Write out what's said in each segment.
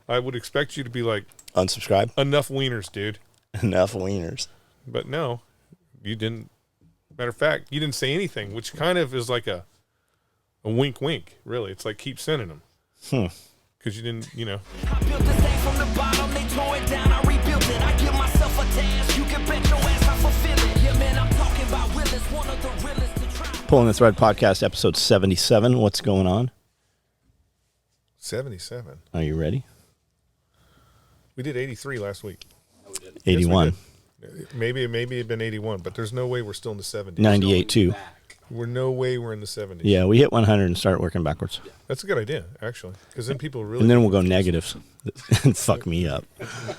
I would expect you to be like, unsubscribe. Enough wieners, dude. Enough wieners. But no, you didn't. Matter of fact, you didn't say anything, which kind of is like a wink, wink. Really, it's like keep sending them. Because you didn't, I built this thing from the bottom. They tore it down. I rebuilt it. I give myself a task. You can bet your ass I fulfill it. Yeah, man, I'm talking about Willis, one of the realest to try. Pulling the Thread podcast, episode 77. What's going on? 77. Are you ready? We did 83 last week. No, we didn't. 81. Yes, maybe it'd been 81, but there's no way we're still in the 70s. 98 too. We're no way we're in the 70s. Yeah, we hit 100 and start working backwards. That's a good idea, actually, because then people really. And then we'll go negatives and fuck me up.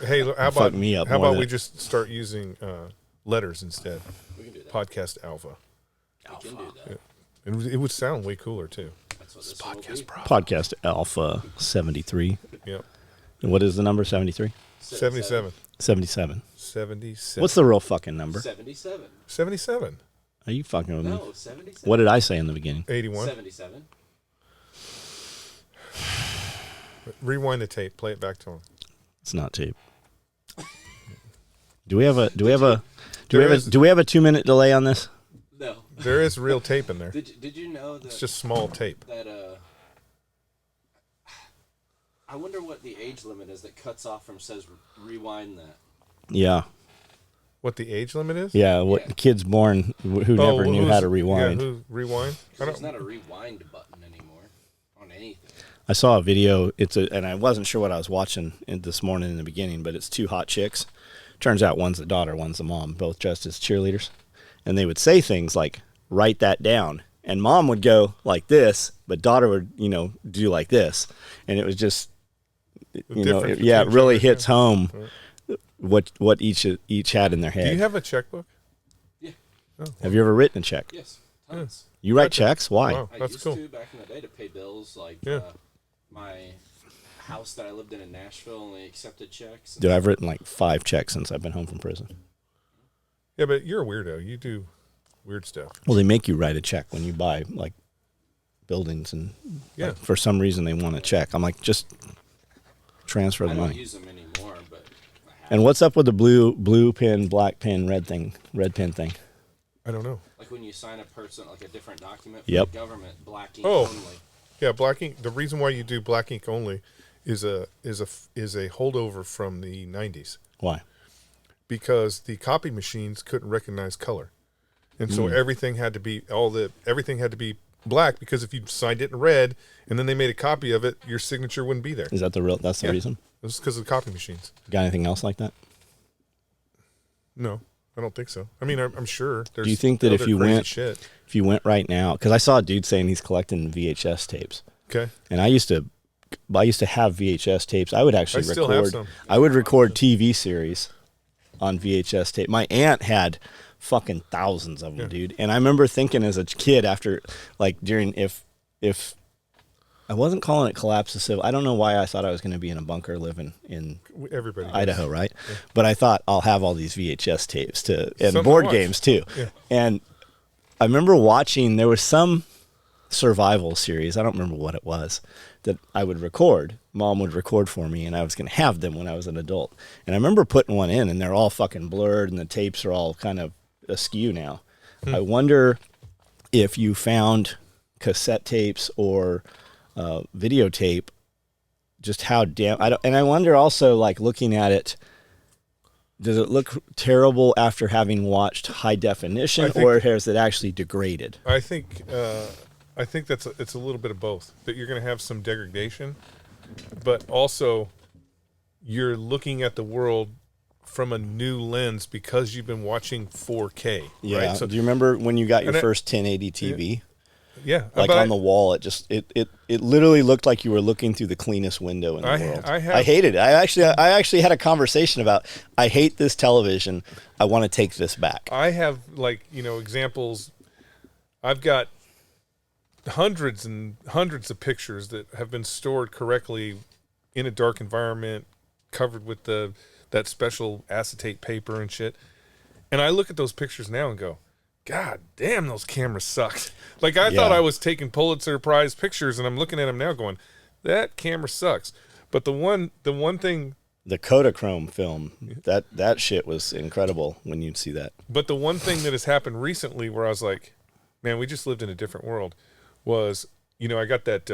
Hey, how about fuck me up? How more about than we just start using letters instead? We can do that. Podcast Alpha. We can do that. Yeah. And it would sound way cooler too. That's what this podcast bro. Podcast Alpha 73. Yep. And what is the number? 73? 77. 77. 77. What's the real fucking number? 77. 77. Are you fucking with me? No, 77. What did I say in the beginning? 81. 77. Rewind the tape. Play it back to him. It's not tape. Do we have a 2-minute delay on this? No. There is real tape in there. Did you know that? It's just small tape. That I wonder what the age limit is that cuts off from says rewind that. Yeah. What the age limit is? Yeah, kids born who never knew how to rewind. Yeah, rewind? There's not a rewind button anymore on anything. I saw a video. And I wasn't sure what I was watching this morning in the beginning, but it's two hot chicks. Turns out one's the daughter, one's the mom, both dressed as cheerleaders. And they would say things like, write that down. And mom would go like this, but daughter would, do like this. And it was just, it really hits home what each had in their head. Do you have a checkbook? Yeah. Oh, have you ever written a check? Yes, tons. You write checks? Why? Wow, I that's used cool. to back in the day to pay bills. Like my house that I lived in Nashville only accepted checks. Dude, I've written like 5 checks since I've been home from prison. Yeah, but you're a weirdo. You do weird stuff. Well, they make you write a check when you buy like buildings, and like, for some reason they want a check. I'm like, just transfer the I money. don't use them anymore, but I have. And what's up with the blue pen, black pen, red pen thing? I don't know. Like when you sign a person like a different document for Yep. the government, black ink Oh. only. Yeah, black ink. The reason why you do black ink only is a holdover from the 90s. Why? Because the copy machines couldn't recognize color, and so everything had to be black. Because if you signed it in red and then they made a copy of it, your signature wouldn't be there. Is that that's the reason? This is because of the copy machines. Got anything else like that? No, I don't think so. I mean, I'm sure. There's Do you think that if you shit. went right now, because I saw a dude saying he's collecting VHS tapes. Okay. And I used to have VHS tapes. I would actually I still have some. I would record TV series on VHS tape. My aunt had fucking thousands of them, dude. And I remember thinking as a kid after, like, during, if I wasn't calling it collapse of civil, I don't know why I thought I was going to be in a bunker living in Idaho, right? Yeah. But I thought I'll have all these VHS tapes and Something board to watch. games too. Yeah. And I remember watching, there was some survival series, I don't remember what it was, that I would record. Mom would record for me, and I was going to have them when I was an adult. And I remember putting one in, and they're all fucking blurred, and the tapes are all kind of askew now. I wonder if you found cassette tapes or videotape, just how and I wonder also, like, looking at it, does it look terrible after having watched high definition, or has it actually degraded? I think it's a little bit of both. That you're going to have some degradation, but also you're looking at the world from a new lens because you've been watching 4K. Yeah. Right? So, do you remember when you got your first 1080 TV? Yeah. Like on the wall, it literally looked like you were looking through the cleanest window in the world. I hated it. I actually had a conversation about, I hate this television. I want to take this back. I have, like, examples. I've got hundreds and hundreds of pictures that have been stored correctly in a dark environment, covered with that special acetate paper and shit. And I look at those pictures now and go, God damn, those cameras sucked. Like, I thought I was taking Pulitzer Prize pictures, and I'm looking at them now going, that camera sucks. But the one thing. The Kodachrome film, that shit was incredible when you'd see that. But the one thing that has happened recently where I was like, man, we just lived in a different world was, I got that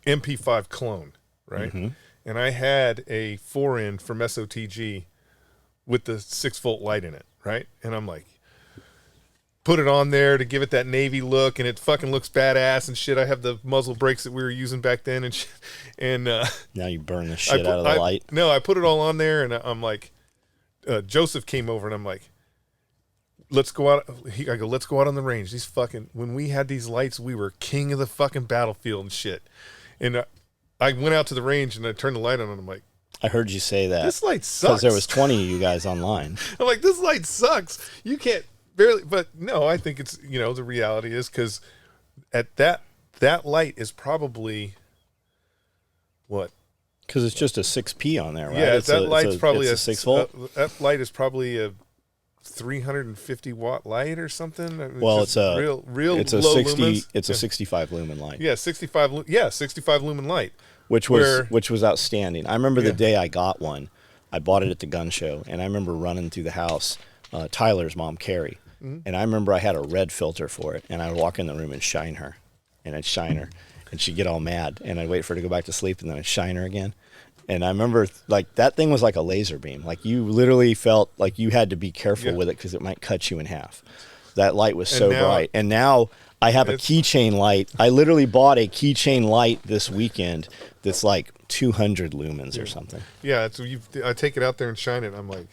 MP5 clone, right? Mm-hmm. And I had a 4-end from SOTG with the 6-volt light in it, right? And I'm like, put it on there to give it that navy look, and it fucking looks badass and shit. I have the muzzle brakes that we were using back then and shit. And now you burn the shit out of the light. No, I put it all on there, and I'm like, Joseph came over, and I'm like, let's go out. I go, let's go out on the range. These fucking, when we had these lights, we were king of the fucking battlefield and shit. And I went out to the range, and I turned the light on, and I'm like, I heard you say that. This light sucks. Because there was 20 of you guys online. I'm like, this light sucks. You can't barely, but no, I think it's, the reality is because at that light is probably what? Because it's just a 6P on there, right? Yeah, that light's probably a 6 volt. That light is probably a 350 watt light or something. Well, it's a real it's a low 60. lumens. It's a 65 lumen light. Yeah, 65 lumen light. Which was outstanding. I remember the day I got one. I bought it at the gun show, and I remember running through the house. Tyler's mom, Carrie, and I remember I had a red filter for it, and I'd walk in the room and shine her, and she'd get all mad, and I'd wait for her to go back to sleep, and then I'd shine her again. And I remember, like, that thing was like a laser beam. Like, you literally felt like you had to be careful with it because it might cut you in half. That light was so bright. And now I have a keychain light. I literally bought a keychain light this weekend that's like 200 lumens or something. Yeah, so I take it out there and shine it. And I'm like,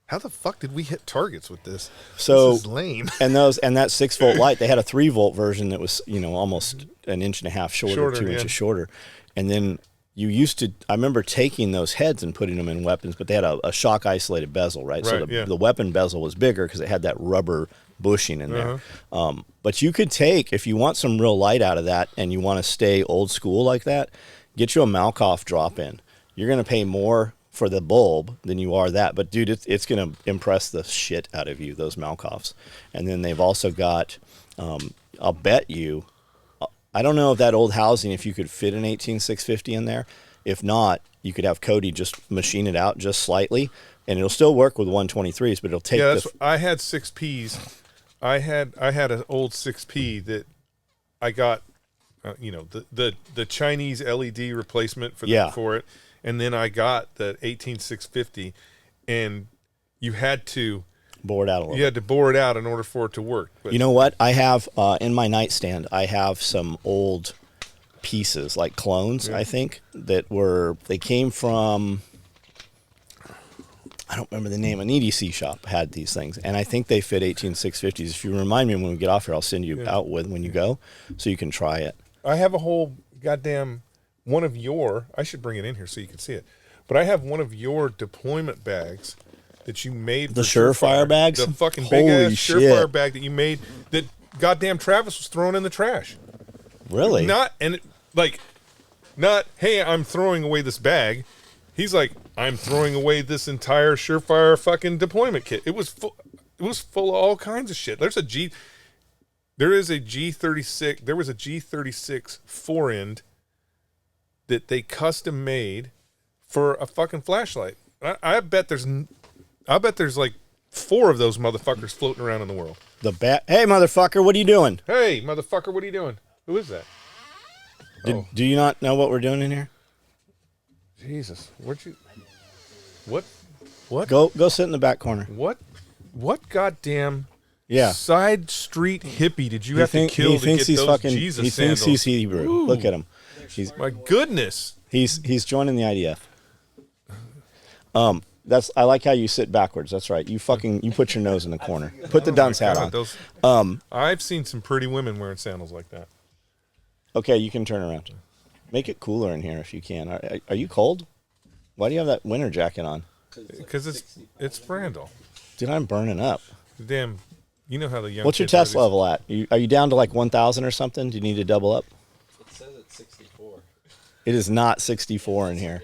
how the fuck did we hit targets with this? So this is lame. and that 6 volt light, they had a 3 volt version that was almost an inch and a half shorter 2 inches shorter, and then. I remember taking those heads and putting them in weapons, but they had a shock isolated bezel, right? So the weapon bezel was bigger because it had that rubber bushing in there. But you could take, if you want some real light out of that and you want to stay old school like that, get you a Malkoff drop-in. You're going to pay more for the bulb than you are that. But, dude, it's going to impress the shit out of you, those Malkoffs. And then they've also got, I'll bet you, I don't know if that old housing, if you could fit an 18650 in there. If not, you could have Cody just machine it out just slightly, and it'll still work with 123s, but it'll take. Yeah, I had 6Ps. I had an old 6P that I got, the Chinese LED replacement for it, and then I got the 18650, and you had to. Bore it out a little. You had to bore it out in order for it to work. But. You know what? I have in my nightstand. I have some old pieces, like clones. I think they came from. I don't remember the name. An EDC shop had these things, and I think they fit 18650s. If you remind me when we get off here, I'll send you out with when you go, so you can try it. I have a whole goddamn one of your. I should bring it in here so you can see it. But I have one of your deployment bags. That you made the Surefire bags, the fucking big ass Surefire bag that you made that goddamn Travis was throwing in the trash. Really? Not hey, I'm throwing away this bag. He's like, I'm throwing away this entire Surefire fucking deployment kit. It was full of all kinds of shit. There is a G36 4-end that they custom made for a fucking flashlight. I bet there's like 4 of those motherfuckers floating around in the world. Hey, motherfucker, what are you doing? Hey, motherfucker, what are you doing? Who is that? Do you not know what we're doing in here? Jesus, where'd you? What? Go sit in the back corner. What goddamn Yeah. Side street hippie did you have to kill to get those fucking, Jesus he sandals? thinks he's Hebrew. Ooh. Look at him. My goodness. He's joining the IDF. I like how you sit backwards. That's right. You put your nose in the corner. Put the dunce hat on. I've seen some pretty women wearing sandals like that. Okay, you can turn around. Make it cooler in here if you can. Are you cold? Why do you have that winter jacket on? Because it's Brandel. Dude, I'm burning up. Damn, you know how the young. What's your test level at? Are you down to like 1,000 or something? Do you need to double up? It says it's 64. It is not 64 in here.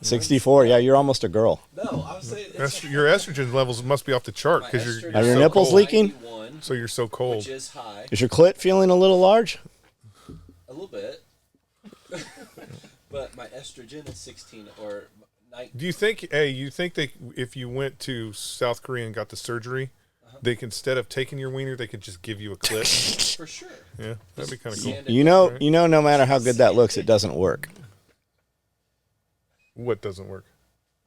64, yeah, you're almost a girl. No, I was saying your estrogen levels must be off the chart because you're Are your so nipples cold. leaking? So you're so cold. Which is high. Is your clit feeling a little large? A little bit. But my estrogen is 16 or 19. Do you think? Hey, you think they if you went to South Korea and got the surgery, they could, instead of taking your wiener, they could just give you a clip? For sure. Yeah, that'd be kind of cool. You know, no matter how good that looks, it doesn't work. What doesn't work?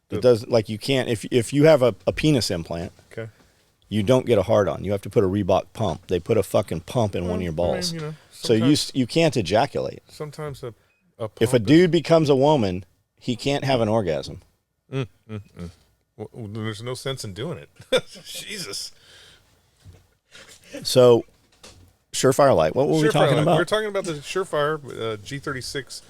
It doesn't, like, you can't, if you have a penis implant, Okay. you don't get a hard on. You have to put a Reebok pump. They put a fucking pump in one of your balls. I mean, so you can't ejaculate. Sometimes a pump If a dude becomes a woman, he can't have an orgasm. Well, there's no sense in doing it. Jesus. So, Surefire Light. What were we talking about? We were talking about the Surefire G36.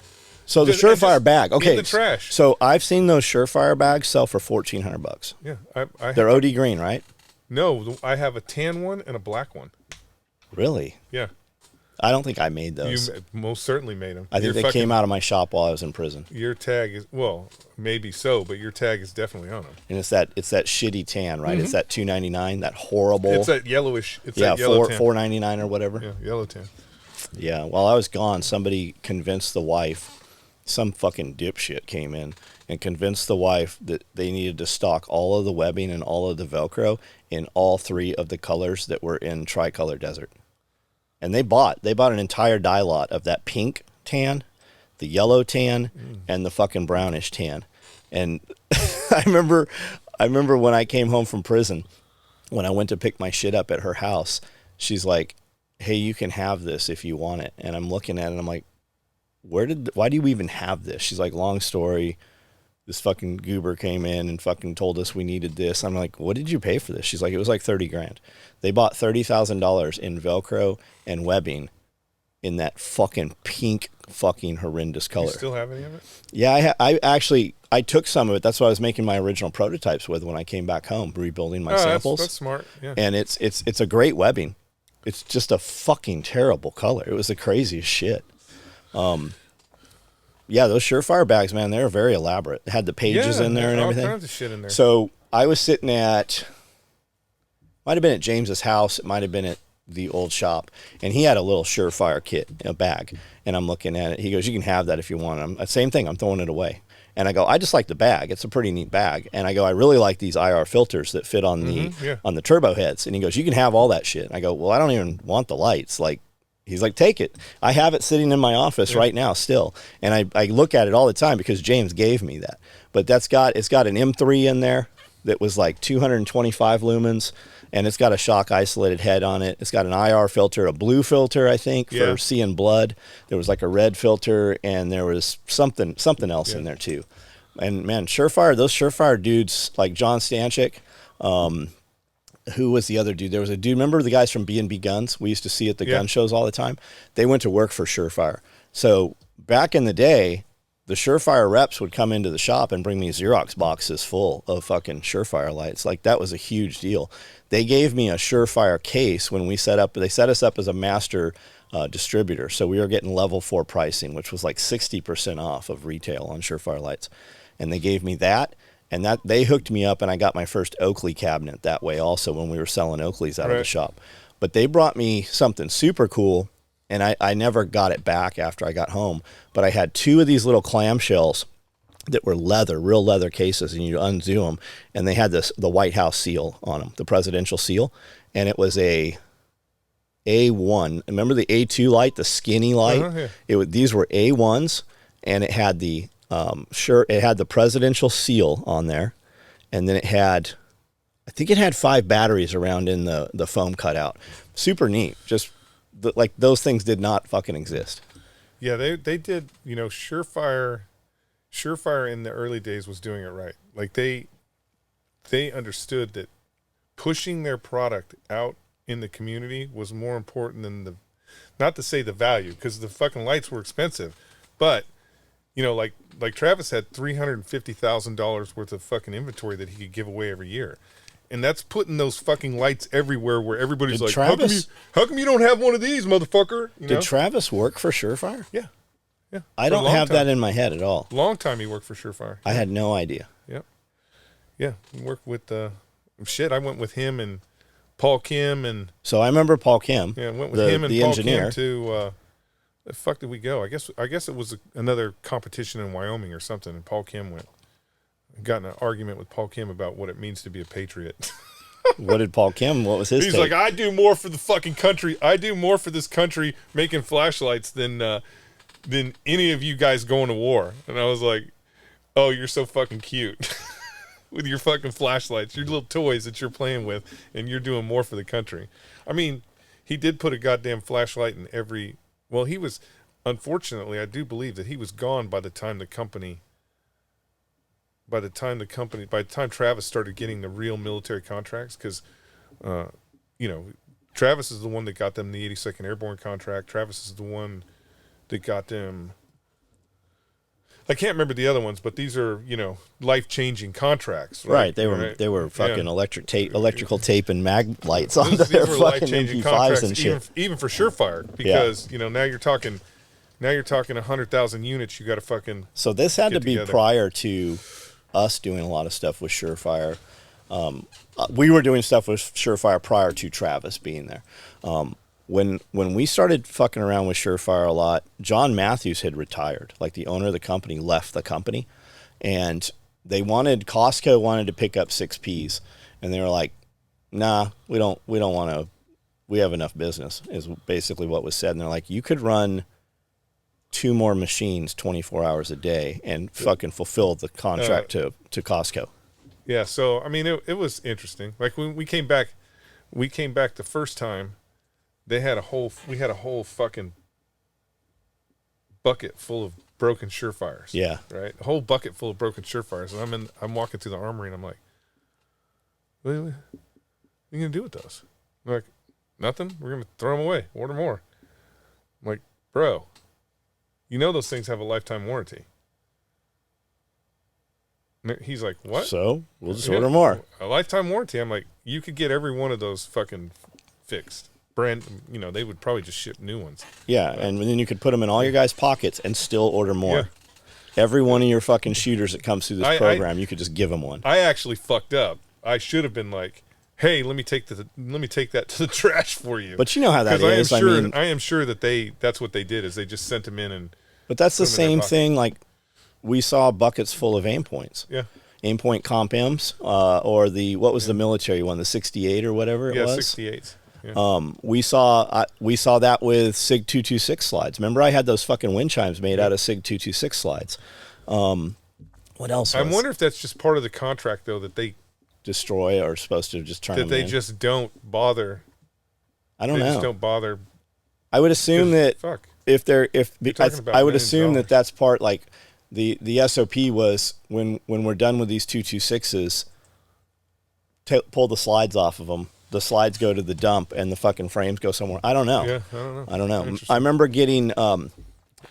So the Surefire bag. Okay. In the trash. So I've seen those Surefire bags sell for $1,400. Yeah, They're OD green, right? No, I have a tan one and a black one. Really? Yeah. I don't think I made those. You most certainly made them. I think they came out of my shop while I was in prison. Your tag is, well, maybe so, but your tag is definitely on them. And it's that shitty tan, right? It's that $2.99, that horrible. It's that yellowish. It's yeah, that yellow tan. $4.99 or whatever. Yeah, yellow tan. Yeah. While I was gone, somebody convinced the wife. Some fucking dipshit came in and convinced the wife that they needed to stock all of the webbing and all of the Velcro in all three of the colors that were in Tricolor Desert. And they bought an entire dye lot of that pink tan, the yellow tan, and the fucking brownish tan. And I remember when I came home from prison, when I went to pick my shit up at her house, she's like, "Hey, you can have this if you want it." And I'm looking at it and I'm like, why do you even have this? She's like, "Long story. This fucking goober came in and fucking told us we needed this." I'm like, "What did you pay for this?" She's like, "It was like $30,000. They bought $30,000 in Velcro and webbing in that fucking pink fucking horrendous color." You still have any of it? Yeah, I took some of it. That's what I was making my original prototypes with when I came back home, rebuilding my samples. That's smart. Yeah. And it's a great webbing. It's just a fucking terrible color. It was the craziest shit. Yeah, those Surefire bags, man, they're very elaborate. It had the pages in there and everything. All kinds of shit in there. So I was sitting might have been at James's house. It might have been at the old shop. And he had a little Surefire kit, a bag. And I'm looking at it. He goes, "You can have that if you want it." Same thing. I'm throwing it away. And I go, "I just like the bag. It's a pretty neat bag." And I go, "I really like these IR filters that fit on the turbo heads." And he goes, "You can have all that shit." And I go, "Well, I don't even want the lights." He's like, "Take it." I have it sitting in my office right now still. And I look at it all the time because James gave me that. But it's got an M3 in there that was like 225 lumens. And it's got a shock isolated head on it. It's got an IR filter, a blue filter, I think, for seeing blood. There was like a red filter, and there was something else in there too. And man, Surefire, those Surefire dudes like John Stanchik, who was the other dude? There was a dude, remember the guys from B&B Guns? We used to see at the gun shows all the time. They went to work for Surefire. So back in the day, the Surefire reps would come into the shop and bring me Xerox boxes full of fucking Surefire lights. Like, that was a huge deal. They gave me a Surefire case when they set us up as a master distributor. So we were getting level 4 pricing, which was like 60% off of retail on Surefire lights. And they gave me that. And that they hooked me up, and I got my first Oakley cabinet that way also when we were selling Oakleys out of the shop. But they brought me something super cool, and I never got it back after I got home. But I had 2 of these little clamshells that were leather, real leather cases, and you undo them, and they had the White House seal on them, the presidential seal, and it was a A1. Remember the A2 light, the skinny light? These were A1s, and it had the it had the presidential seal on there, and then I think it had 5 batteries around in the foam cutout. Super neat. Just like those things did not fucking exist. Yeah, they did. You know, Surefire in the early days was doing it right. Like they understood that pushing their product out in the community was more important than not to say the value, because the fucking lights were expensive, but you know, like Travis had $350,000 worth of fucking inventory that he could give away every year. And that's putting those fucking lights everywhere where everybody's like, how come you don't have one of these, motherfucker? You know? Did Travis work for Surefire? Yeah. Yeah. I don't have that in my head at all. Long time he worked for Surefire. I had no idea. Yep. Yeah. He worked with, I went with him and Paul Kim and. So I remember Paul Kim. Yeah, I went with him and Paul engineer. Kim The fuck did we go? I guess it was another competition in Wyoming or something, and Paul Kim got in an argument with Paul Kim about what it means to be a patriot. What did Paul Kim? What was his? He's take? like, I do more for the fucking country. I do more for this country making flashlights than any of you guys going to war. And I was like, oh, you're so fucking cute with your fucking flashlights, your little toys that you're playing with, and you're doing more for the country. I mean, he did put a goddamn flashlight in every. Well, he was, unfortunately, I do believe that he was gone by the time Travis started getting the real military contracts, because, Travis is the one that got them the 82nd Airborne contract. Travis is the one that got them. I can't remember the other ones, but these are, life-changing contracts. Right. They were fucking electrical tape and mag lights on their fucking MP5s and shit. Even for Surefire, because now you're talking 100,000 units. You got to fucking. So this had to be together. Prior to us doing a lot of stuff with Surefire. We were doing stuff with Surefire prior to Travis being there. When we started fucking around with Surefire a lot, John Matthews had retired. Like, the owner of the company left the company, and Costco wanted to pick up 6Ps, and they were like, nah, we don't want to. We have enough business, is basically what was said. And they're like, you could run 2 more machines 24 hours a day and fucking fulfill the contract to Costco. Yeah, so I mean, it was interesting. Like, when we came back the first time. We had a whole fucking bucket full of broken Surefires. Yeah. Right? A whole bucket full of broken Surefires. And I'm walking through the armory, and I'm like, what are you going to do with those? They're like, nothing. We're going to throw them away. Order more. I'm like, bro, those things have a lifetime warranty. And he's like, what? So we'll just order more. A lifetime warranty. I'm like, you could get every one of those fucking fixed. They would probably just ship new ones. Yeah, and then you could put them in all your guys' pockets and still order more. Yeah. Every one of your fucking shooters that comes through this program, you could just give them one. I actually fucked up. I should have been like, hey, let me take that to the trash for you. But you know how that is. I am sure that that's what they did, is they just sent them in and. But that's the same thing. Like, we saw buckets full of aim points. Yeah. Aim point comp M's, or what was the military one, the 68 or whatever it was. Yeah, 68s. Yeah. We saw that with SIG 226 slides. Remember, I had those fucking wind chimes made out of SIG 226 slides. What else? I wonder if that's just part of the contract, though, that they destroy or supposed to just turn. That they just don't bother. I don't know. They just don't bother. I would assume that I would assume that that's part, like, the SOP was when we're done with these 226s, pull the slides off of them. The slides go to the dump and the fucking frames go somewhere. I don't know. Yeah, I don't know. I remember getting,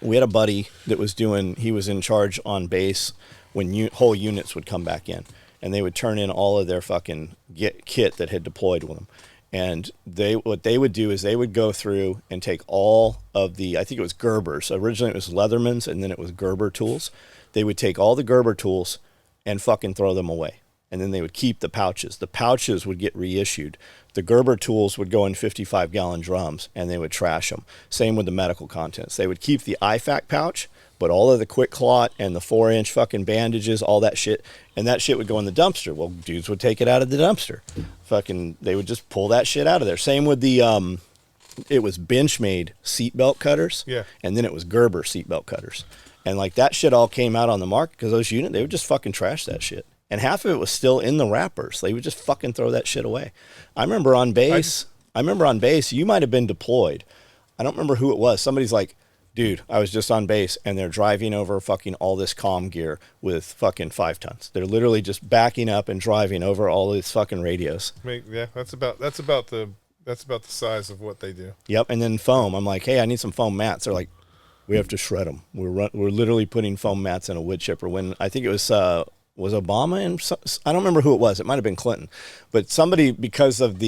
we had a buddy that he was in charge on base when whole units would come back in, and they would turn in all of their fucking kit that had deployed with them. And what they would do is they would go through and take all of I think it was Gerber's. Originally it was Leatherman's, and then it was Gerber tools. They would take all the Gerber tools and fucking throw them away. And then they would keep the pouches. The pouches would get reissued. The Gerber tools would go in 55-gallon drums, and they would trash them. Same with the medical contents. They would keep the IFAC pouch, but all of the quick clot and the 4-inch fucking bandages, all that shit, and that shit would go in the dumpster. Well, dudes would take it out of the dumpster. They would just pull that shit out of there. Same with the, it was Benchmade seatbelt cutters, and then it was Gerber seatbelt cutters. And, like, that shit all came out on the market because those units, they would just fucking trash that shit. And half of it was still in the wrappers. They would just fucking throw that shit away. I remember on base, you might have been deployed. I don't remember who it was. Somebody's like, dude, I was just on base, and they're driving over fucking all this comm gear with fucking 5 tons. They're literally just backing up and driving over all these fucking radios. Yeah, that's about the size of what they do. Yep, and then foam. I'm like, hey, I need some foam mats. They're like, we have to shred them. We're literally putting foam mats in a wood chipper. When I think it was Obama, and I don't remember who it was. It might have been Clinton, but somebody, because of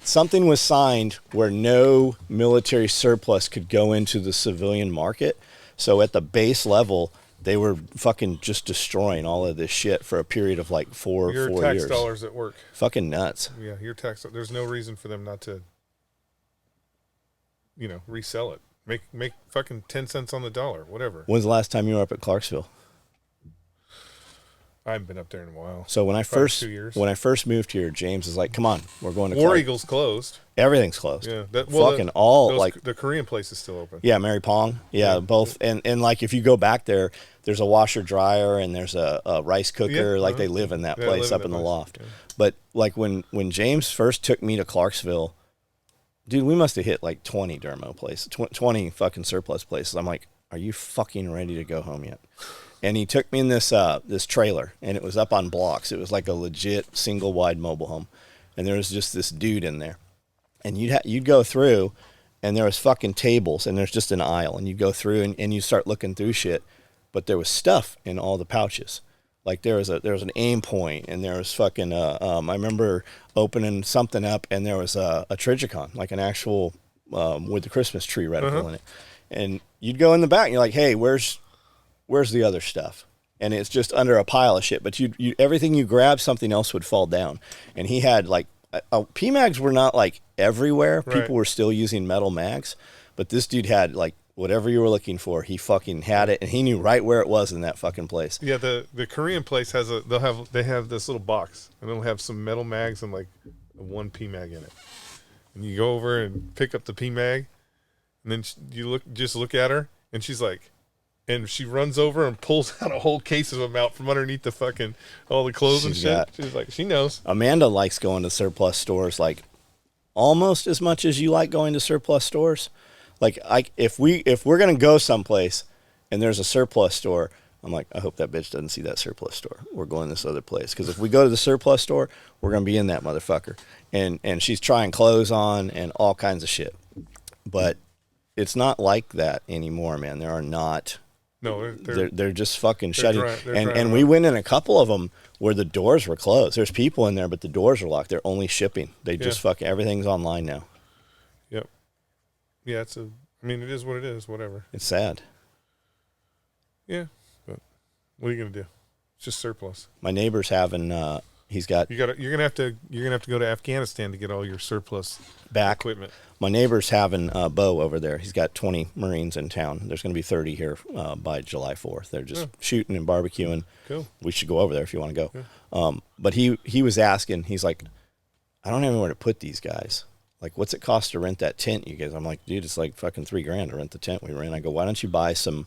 something was signed where no military surplus could go into the civilian market. So at the base level, they were fucking just destroying all of this shit for a period of like 4 years. Your tax dollars at work. Fucking nuts. Yeah, your tax. There's no reason for them not to, resell it. Make fucking 10 cents on the dollar, whatever. When's the last time you were up at Clarksville? I haven't been up there in a while. So when I Probably first 2 years. when I first moved here, James is like, "Come on, we're going to War Clark-" Eagle's closed. Everything's closed. Yeah, the Korean place is still open. Yeah, Mary Pong. Yeah, both. And like if you go back there, there's a washer dryer and there's a rice cooker. Yeah, like they live in that Yeah, place up in the loft. Yeah. But like when James first took me to Clarksville, dude, we must have hit like 20 dermo places, 20 fucking surplus places. I'm like, are you fucking ready to go home yet? And he took me in this trailer, and it was up on blocks. It was like a legit single wide mobile home, and there was just this dude in there. And you'd go through, and there was fucking tables, and there's just an aisle, and you go through and you start looking through shit, but there was stuff in all the pouches. Like there was an aim point, and there was fucking I remember opening something up, and there was a Trigicon, like an actual with the Christmas tree reticle in it. And you'd go in the back, and you're like, hey, where's the other stuff? And it's just under a pile of shit. But you everything you grab, something else would fall down. And he had like PMags were not like everywhere. Right. People were still using metal mags, but this dude had like whatever you were looking for. He fucking had it, and he knew right where it was in that fucking place. Yeah, the Korean place has they have this little box, and it'll have some metal mags and like one PMag in it. And you go over and pick up the PMag, and then you look at her, and she's like. And she runs over and pulls out a whole case of them out from underneath the fucking all the clothes and shit. She's like, she knows. Amanda likes going to surplus stores like almost as much as you like going to surplus stores. Like if we're gonna go someplace and there's a surplus store, I'm like, I hope that bitch doesn't see that surplus store. We're going this other place because if we go to the surplus store, we're gonna be in that motherfucker. And she's trying clothes on and all kinds of shit. But it's not like that anymore, man. There are not. No, they're just fucking shutting. And we went in a couple of them where the doors were closed. There's people in there, but the doors are locked. They're only shipping. They just fucking everything's online now. Yep. Yeah, it is what it is. Whatever. It's sad. Yeah, but what are you gonna do? It's just surplus. My neighbor's having. He's got. You're gonna have to go to Afghanistan to get all your surplus back equipment. My neighbor's having Bo over there. He's got 20 Marines in town. There's going to be 30 here by July 4th. They're just shooting and barbecuing. Cool. We should go over there if you want to go. Yeah. But he was asking. He's like, I don't have anywhere to put these guys. Like, what's it cost to rent that tent, you guys? I'm like, dude, it's like fucking $3,000 to rent the tent we rent. I go, why don't you buy some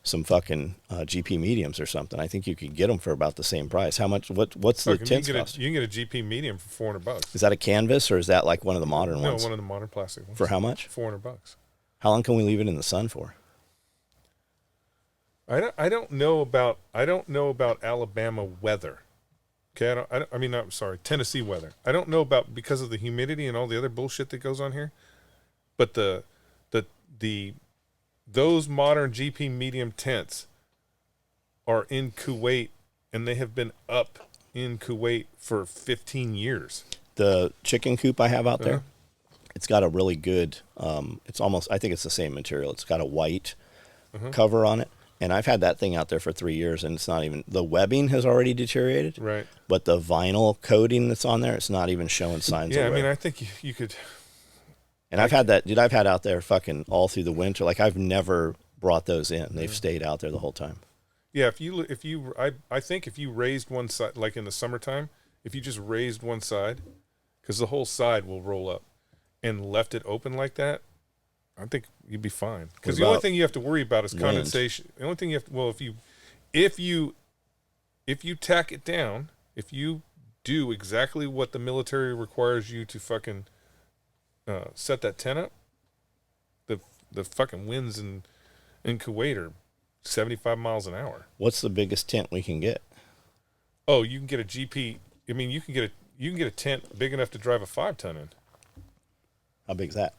fucking GP mediums or something? I think you could get them for about the same price. How much? What's the tent cost? You can get a GP medium for $400. Is that a canvas or is that like one of the modern ones? No, one of the modern plastic ones. For how much? $400. How long can we leave it in the sun for? I don't know about Alabama weather. Okay, Tennessee weather. I don't know about because of the humidity and all the other bullshit that goes on here. But those modern GP medium tents are in Kuwait, and they have been up in Kuwait for 15 years. The chicken coop I have out there, it's got a really good, it's almost, I think it's the same material. It's got a white cover on it. And I've had that thing out there for 3 years, and it's not even, the webbing has already deteriorated. Right. But the vinyl coating that's on there, it's not even showing signs of wear. Yeah, I mean, I think you could. And I've had that, dude, I've had out there fucking all through the winter. Like, I've never brought those in. They've stayed out there the whole time. Yeah, I think if you raised one side, like in the summertime, if you just raised one side, because the whole side will roll up, and left it open like that, I think you'd be fine. Because the only thing you have to worry about is condensation. The only thing you have to, if you tack it down, if you do exactly what the military requires you to fucking set that tent up, the fucking winds in Kuwait are 75 miles an hour. What's the biggest tent we can get? Oh, you can get a GP. I mean, you can get a tent big enough to drive a 5-ton in. How big is that?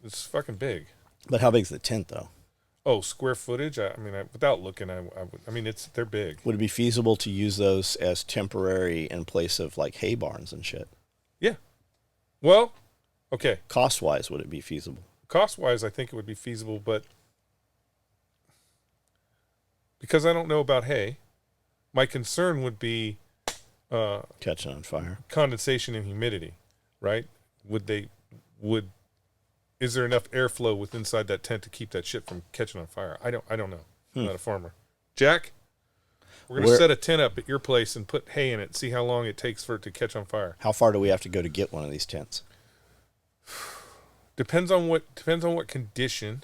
It's fucking big. But how big's the tent, though? Oh, square footage? Without looking, they're big. Would it be feasible to use those as temporary in place of, like, hay barns and shit? Yeah. Well, okay. Cost-wise, would it be feasible? Cost-wise, I think it would be feasible, but because I don't know about hay, my concern would be catching on fire, condensation and humidity, right? Would is there enough airflow within inside that tent to keep that shit from catching on fire? I don't know. I'm not a farmer. Jack, we're gonna set a tent up at your place and put hay in it. See how long it takes for it to catch on fire. How far do we have to go to get one of these tents? Depends on what condition.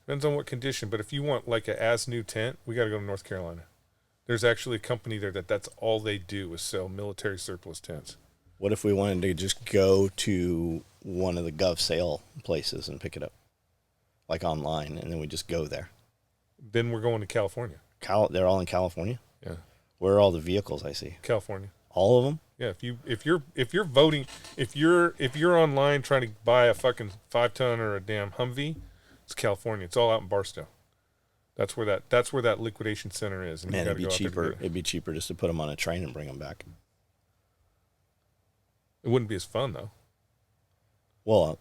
Depends on what condition. But if you want like a as new tent, we got to go to North Carolina. There's actually a company there that's all they do is sell military surplus tents. What if we wanted to just go to one of the Gov sale places and pick it up, like online, and then we just go there? Then we're going to California. They're all in California? Yeah. Where are all the vehicles I see? California. All of them? Yeah. If you're voting, if you're online trying to buy a fucking 5-ton or a damn Humvee, it's California. It's all out in Barstow. That's where that liquidation center is. And man, it'd be cheaper. It'd be cheaper just to put them on a train and bring them back. It wouldn't be as fun though. Well,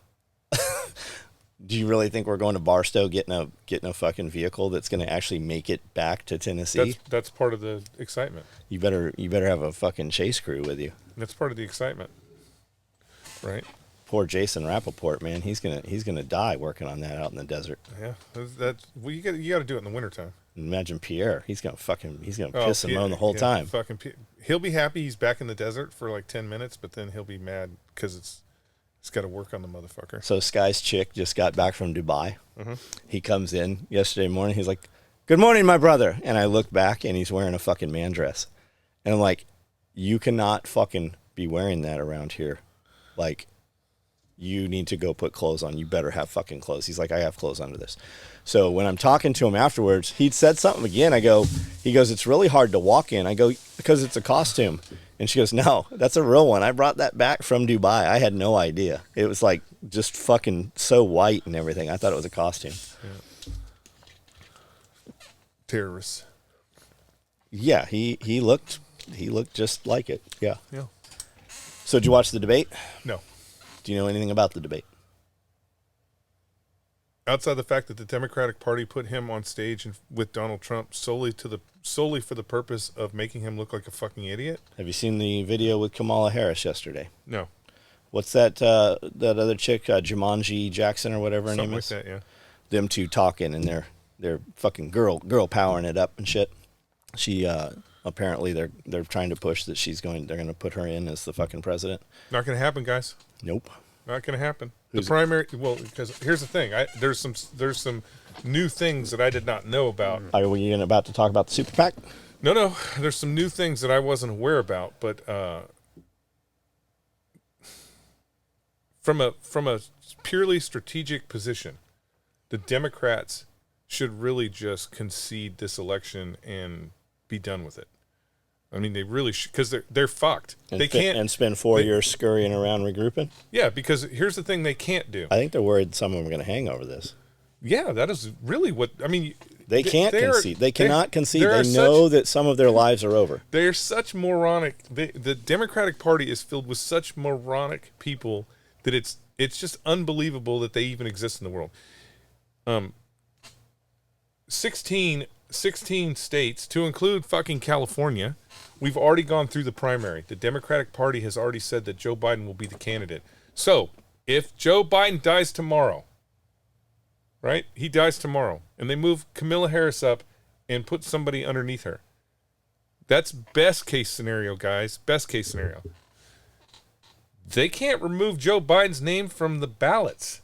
do you really think we're going to Barstow getting a fucking vehicle that's going to actually make it back to Tennessee? That's part of the excitement. You better have a fucking chase crew with you. That's part of the excitement, right? Poor Jason Rappaport, man. He's gonna die working on that out in the desert. Yeah, well, you got to do it in the wintertime. Imagine Pierre. He's gonna piss and moan the whole time. He'll be happy he's back in the desert for like 10 minutes, but then he'll be mad because it's got to work on the motherfucker. So Sky's chick just got back from Dubai. Mm-hmm. He comes in yesterday morning. He's like, "Good morning, my brother." And I look back and he's wearing a fucking man dress. And I'm like, you cannot fucking be wearing that around here. Like, you need to go put clothes on. You better have fucking clothes. He's like, I have clothes under this. So when I'm talking to him afterwards, he'd said something again. He goes, it's really hard to walk in. I go, because it's a costume. And she goes, no, that's a real one. I brought that back from Dubai. I had no idea. It was like just fucking so white and everything. I thought it was a costume. Yeah. Terrorists. Yeah, he looked just like it. Yeah. Yeah. So did you watch the debate? No. Do you know anything about the debate? Outside the fact that the Democratic Party put him on stage with Donald Trump solely for the purpose of making him look like a fucking idiot. Have you seen the video with Kamala Harris yesterday? No. What's that other chick, Jumanji Jackson or whatever her name is? Something like that, yeah. Them two talking, and they're fucking girl powering it up and shit. She apparently they're trying to push that they're going to put her in as the fucking president. Not going to happen, guys. Nope. Not going to happen. The primary, well, because here's the thing. There's some new things that I did not know about. Are we about to talk about the super PAC? No. There's some new things that I wasn't aware about, but from a purely strategic position, the Democrats should really just concede this election and be done with it. I mean, they really should, because they're fucked. They can't and spend 4 years scurrying around regrouping. Yeah, because here's the thing: they can't do. I think they're worried some of them are going to hang over this. Yeah, that is really what I mean. They can't concede. They cannot concede. They know that some of their lives are over. They're such moronic. The Democratic Party is filled with such moronic people that it's just unbelievable that they even exist in the world. 16 states, to include fucking California, we've already gone through the primary. The Democratic Party has already said that Joe Biden will be the candidate. So, if Joe Biden dies tomorrow, right? He dies tomorrow, and they move Kamala Harris up and put somebody underneath her. That's best case scenario, guys. Best case scenario. They can't remove Joe Biden's name from the ballots.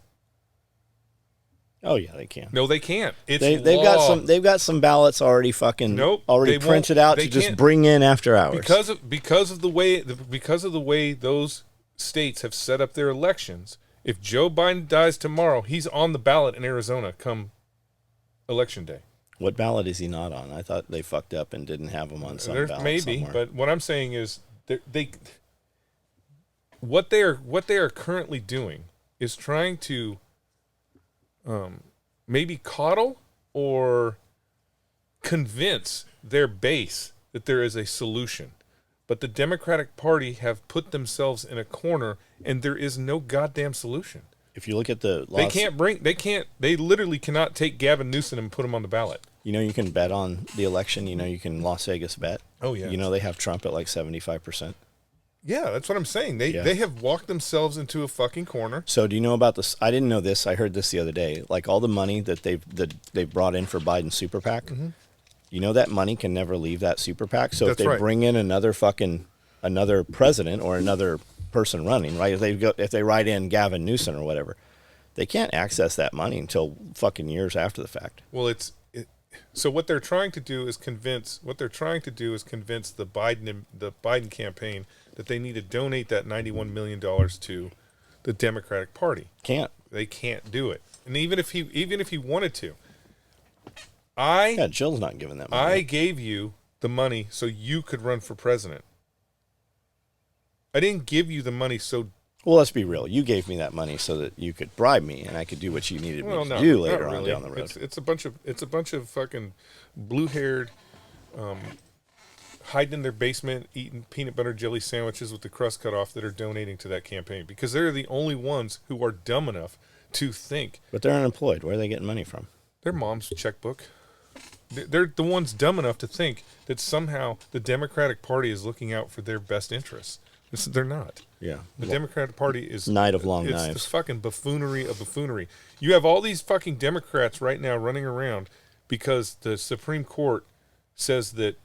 Oh yeah, they can. No, they can't. They've got some ballots already printed out to just bring in after hours. Because of the way those states have set up their elections. If Joe Biden dies tomorrow, he's on the ballot in Arizona come election day. What ballot is he not on? I thought they fucked up and didn't have him on some ballot maybe, somewhere. But what I'm saying is what they are currently doing is trying to maybe coddle or convince their base that there is a solution. But the Democratic Party have put themselves in a corner, and there is no goddamn solution. If you look at the they literally cannot take Gavin Newsom and put him on the ballot. You know, you can bet on the election. You know, you can Las Vegas bet. Oh, yeah. You know, they have Trump at like 75%. Yeah, that's what I'm saying. They have walked themselves into a fucking corner. So do you know about this? I didn't know this. I heard this the other day. Like all the money that they've brought in for Biden's super PAC, you know that money can never leave that super PAC. So That's if they right. bring in another president or another person running, right? If they write in Gavin Newsom or whatever, they can't access that money until fucking years after the fact. Well, so what they're trying to do is convince the Biden campaign that they need to donate that $91 million to the Democratic Party. Can't. They can't do it. And even if he wanted to, Jill's not giving that money. I gave you the money so you could run for president. I didn't give you the money so. Well, let's be real. You gave me that money so that you could bribe me, and I could do what you needed me to do later on down the road. It's a bunch of fucking blue-haired, hiding in their basement, eating peanut butter jelly sandwiches with the crust cut off that are donating to that campaign because they're the only ones who are dumb enough to think. But they're unemployed. Where are they getting money from? Their mom's checkbook. They're the ones dumb enough to think that somehow the Democratic Party is looking out for their best interests. They're not. Yeah. The Democratic Party is Night of long it's knives. It's the fucking buffoonery of buffoonery. You have all these fucking Democrats right now running around because the Supreme Court says that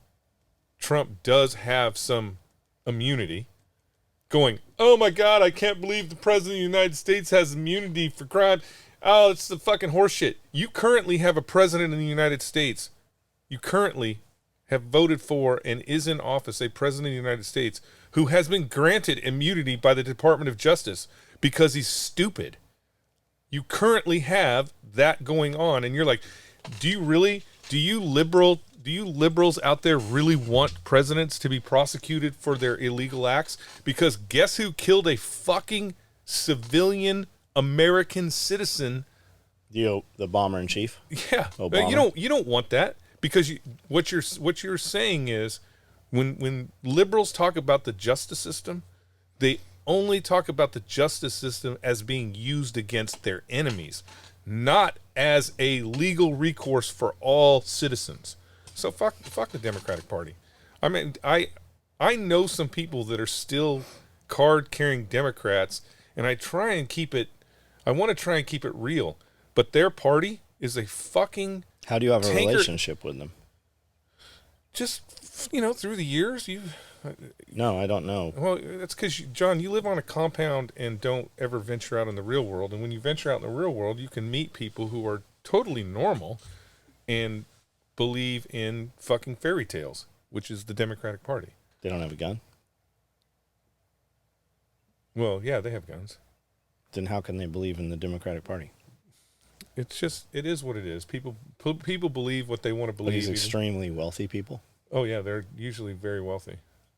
Trump does have some immunity, going, oh my God, I can't believe the President of the United States has immunity for crime. Oh, it's the fucking horseshit. You currently have a president in the United States. You currently have voted for and is in office a president of the United States who has been granted immunity by the Department of Justice because he's stupid. You currently have that going on, and you're like, do you liberals out there really want presidents to be prosecuted for their illegal acts? Because guess who killed a fucking civilian American citizen? The bomber in chief. Yeah, Obama. You don't want that because what you're saying is when liberals talk about the justice system, they only talk about the justice system as being used against their enemies, not as a legal recourse for all citizens. So fuck the Democratic Party. I mean, I know some people that are still card-carrying Democrats, and I want to try and keep it real. But their party is a fucking How do you have a tanker. relationship with them? Just, through the years, No, I don't know. well, that's because, John, you live on a compound and don't ever venture out in the real world. And when you venture out in the real world, you can meet people who are totally normal and believe in fucking fairy tales, which is the Democratic Party. They don't have a gun? Well, yeah, they have guns. Then how can they believe in the Democratic Party? It is what it is. People believe what they want to Are believe. these extremely wealthy people? Oh yeah, they're usually very wealthy.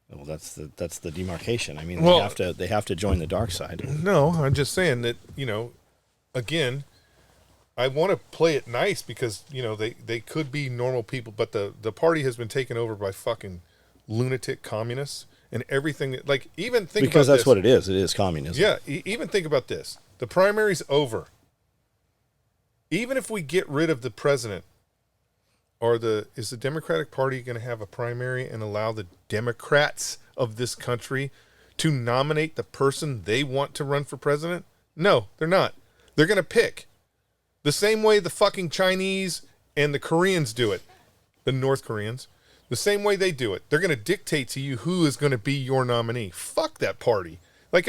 Well, that's the demarcation. I mean, Well- they have to join the dark side. No, I'm just saying that, again, I want to play it nice because, they could be normal people, but the party has been taken over by fucking lunatic communists and everything that, like, even think Because about that's this. what it is. It is communism. Yeah, even think about this. The primary's over. Even if we get rid of the president, is the Democratic Party going to have a primary and allow the Democrats of this country to nominate the person they want to run for president? No, they're not. They're going to pick the same way the fucking Chinese and the Koreans do it, the North Koreans, the same way they do it. They're going to dictate to you who is going to be your nominee. Fuck that party. Like,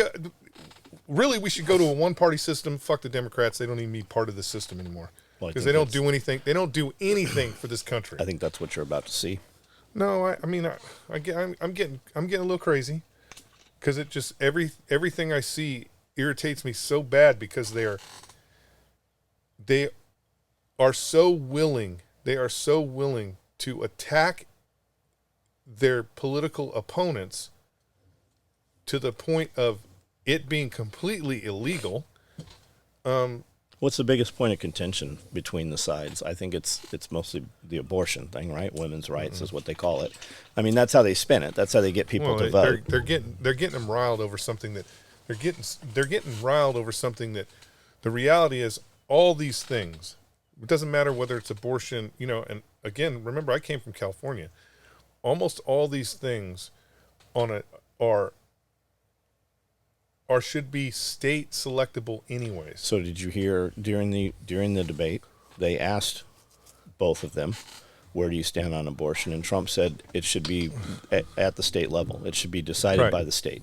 really, we should go to a one-party system. Fuck the Democrats. They don't even be part of the system anymore. Well, I Because think they don't do anything. They don't do anything for this country. I think that's what you're about to see. No, I'm getting a little crazy because it just everything I see irritates me so bad because they are so willing to attack their political opponents to the point of it being completely illegal. What's the biggest point of contention between the sides? I think it's mostly the abortion thing, right? Women's rights is what they call it. I mean, that's how they spin it. That's how they get people to vote. They're getting them riled over something that they're getting riled over something that the reality is all these things. It doesn't matter whether it's abortion, and again, remember I came from California. Almost all these things are should be state selectable anyways. So did you hear during the debate, they asked both of them, where do you stand on abortion? And Trump said it should be at the state level. It should be decided by the state.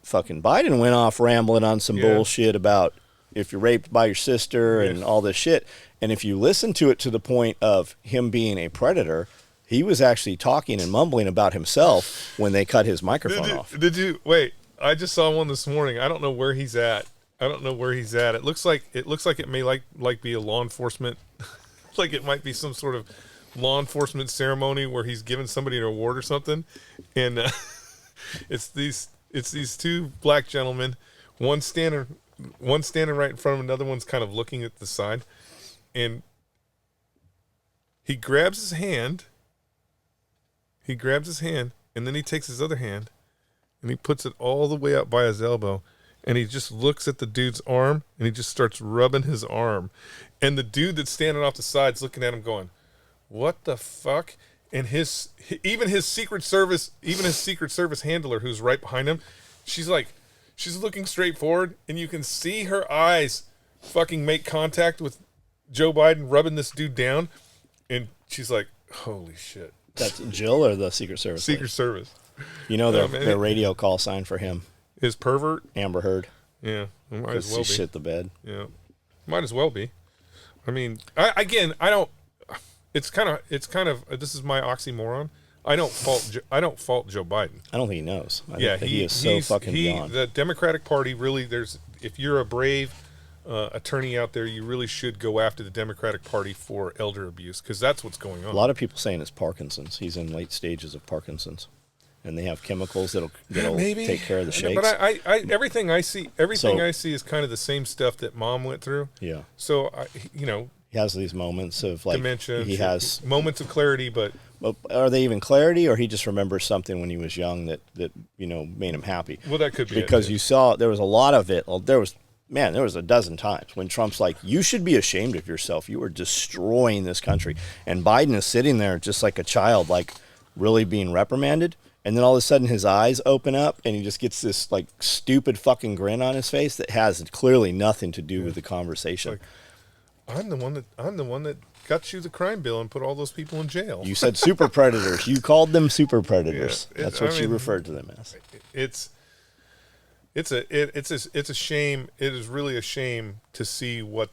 Fucking Biden went off rambling on some bullshit about if you're raped by your sister and all this shit. And if you listen to it to the point of him being a predator, he was actually talking and mumbling about himself when they cut his microphone off. Did you wait? I just saw one this morning. I don't know where he's at. It looks like it may like be a law enforcement, like it might be some sort of law enforcement ceremony where he's giving somebody an award or something, and it's these two black gentlemen, one standing right in front of him, another one's kind of looking at the side, and he grabs his hand, and then he takes his other hand, and he puts it all the way up by his elbow, and he just looks at the dude's arm, and he just starts rubbing his arm, and the dude that's standing off the side's looking at him going, what the fuck? And his Secret Service handler who's right behind him, she's looking straight forward, and you can see her eyes fucking make contact with Joe Biden rubbing this dude down, and she's like, holy shit. That's Jill or the Secret Service? Secret Service. You know their radio call sign for him is pervert. Amber Heard. Yeah, it might as well be. Shit the bed. Yeah, might as well be. I mean, I don't. It's kind of. This is my oxymoron. I don't fault Joe Biden. I don't think he knows. He is so fucking beyond. The Democratic Party really. If you're a brave attorney out there, you really should go after the Democratic Party for elder abuse, because that's what's going on. A lot of people saying it's Parkinson's. He's in late stages of Parkinson's, and they have chemicals that'll take care of the shakes. But everything I see is kind of the same stuff that Mom went through. Yeah. So he has these moments of like dementia. He has moments of clarity, but are they even clarity, or he just remembers something when he was young that made him happy? Well, that could be because you saw there was a lot of it. There was a dozen times when Trump's like, you should be ashamed of yourself. You are destroying this country. And Biden is sitting there just like a child, like really being reprimanded. And then all of a sudden his eyes open up and he just gets this like stupid fucking grin on his face that has clearly nothing to do with the conversation. Like, I'm the one that got you the crime bill and put all those people in jail. You said super predators. You called them super predators. Yeah, That's what you referred to them as. It's a shame. It is really a shame to see where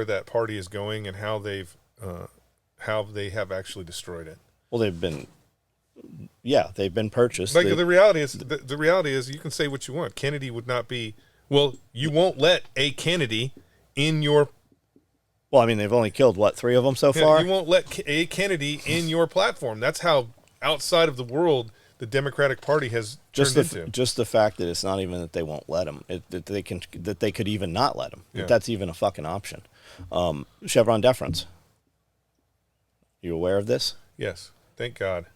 that party is going and how they have actually destroyed it. Well, they've been purchased. Like the reality is you can say what you want. Kennedy would not be. Well, you won't let a Kennedy in your. Well, I mean, they've only killed what, 3 of them so far. You won't let a Kennedy in your platform. That's how outside of the world the Democratic Party has turned into. Just the fact that it's not even that they won't let them, that they could even not let them. Yeah. That's even a fucking option. Chevron deference. You aware of this? Yes. Thank God.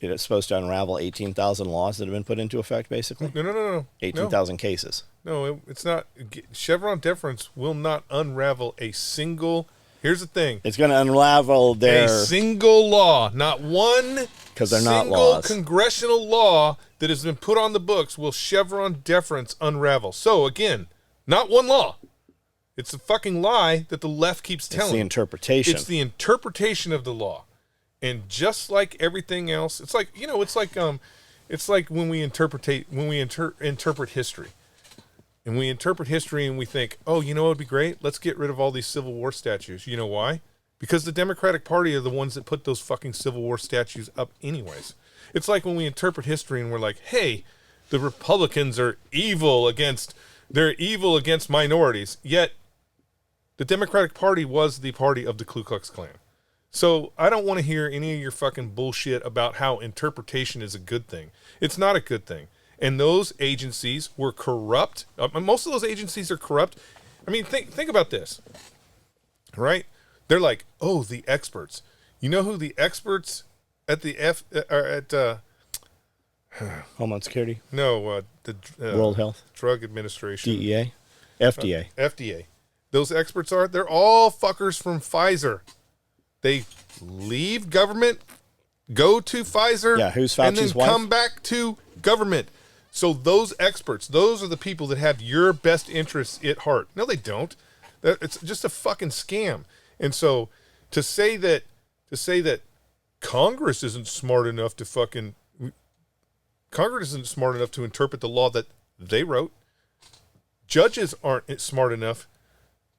It's supposed to unravel 18,000 laws that have been put into effect, basically? No. 18,000 cases. No, it's not. Chevron deference will not unravel a single. Here's the thing. It's going to unravel a single law, not one. Because they're not laws. Single congressional law that has been put on the books will Chevron deference unravel. So again, not one law. It's a fucking lie that the left keeps telling. It's the interpretation. It's the interpretation of the law. And just like everything else, it's like when we interpret history. And we interpret history and we think, oh, you know what would be great? Let's get rid of all these Civil War statues. You know why? Because the Democratic Party are the ones that put those fucking Civil War statues up anyways. It's like when we interpret history and we're like, hey, the Republicans are evil against minorities. Yet the Democratic Party was the party of the Ku Klux Klan. So I don't want to hear any of your fucking bullshit about how interpretation is a good thing. It's not a good thing. And those agencies were corrupt. Most of those agencies are corrupt. I mean, think about this, right? They're like, oh, the experts. You know who the experts at the Homeland Security? No, the World Health Drug Administration. DEA? FDA. FDA. Those experts are, they're all fuckers from Pfizer. They leave government, go to Pfizer, yeah, who's Fauci's and then wife? come back to government. So those experts, those are the people that have your best interests at heart. No, they don't. It's just a fucking scam. And so to say that Congress isn't smart enough to interpret the law that they wrote. Judges aren't smart enough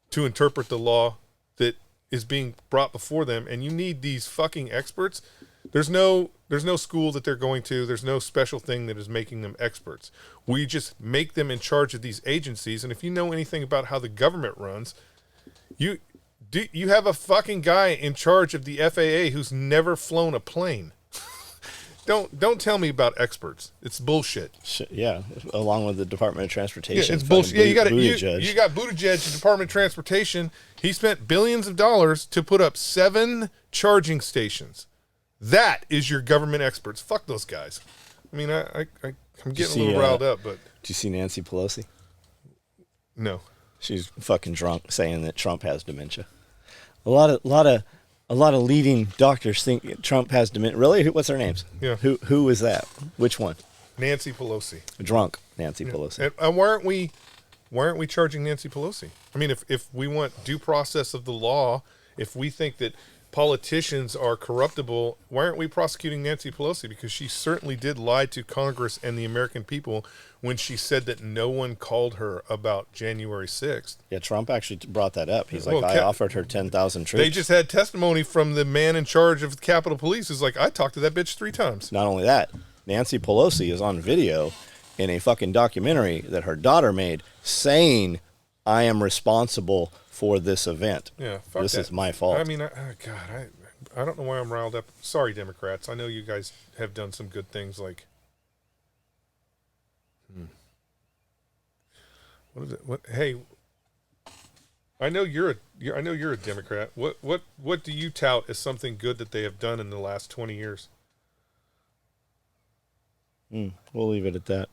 to interpret the law that is being brought before them, and you need these fucking experts. There's no school that they're going to. There's no special thing that is making them experts. We just make them in charge of these agencies, and if you know anything about how the government runs, you have a fucking guy in charge of the FAA who's never flown a plane. Don't tell me about experts. It's bullshit. Yeah, along with the Department of Transportation. Yeah, it's bullshit. Yeah, you got Buttigieg. you got Buttigieg, the Department of Transportation. He spent billions of dollars to put up 7 charging stations. That is your government experts. Fuck those guys. I mean, I'm getting a little riled up, but did you see Nancy Pelosi? No. She's fucking drunk, saying that Trump has dementia. A lot of leading doctors think Trump has dementia. Really? What's their names? Yeah. Who is that? Which one? Nancy Pelosi. Drunk Nancy Pelosi. And why aren't we charging Nancy Pelosi? I mean, if we want due process of the law, if we think that politicians are corruptible, why aren't we prosecuting Nancy Pelosi? Because she certainly did lie to Congress and the American people when she said that no one called her about January 6th. Yeah, Trump actually brought that up. He's like, I offered her 10,000 troops. They just had testimony from the man in charge of the Capitol Police who's like, I talked to that bitch 3 times. Not only that, Nancy Pelosi is on video in a fucking documentary that her daughter made saying, I am responsible for this event. Yeah, fuck this that. is my fault. I mean, I don't know why I'm riled up. Sorry, Democrats. I know you guys have done some good things like what is it? What? Hey, I know you're a Democrat. What do you tout as something good that they have done in the last 20 years? We'll leave it at that.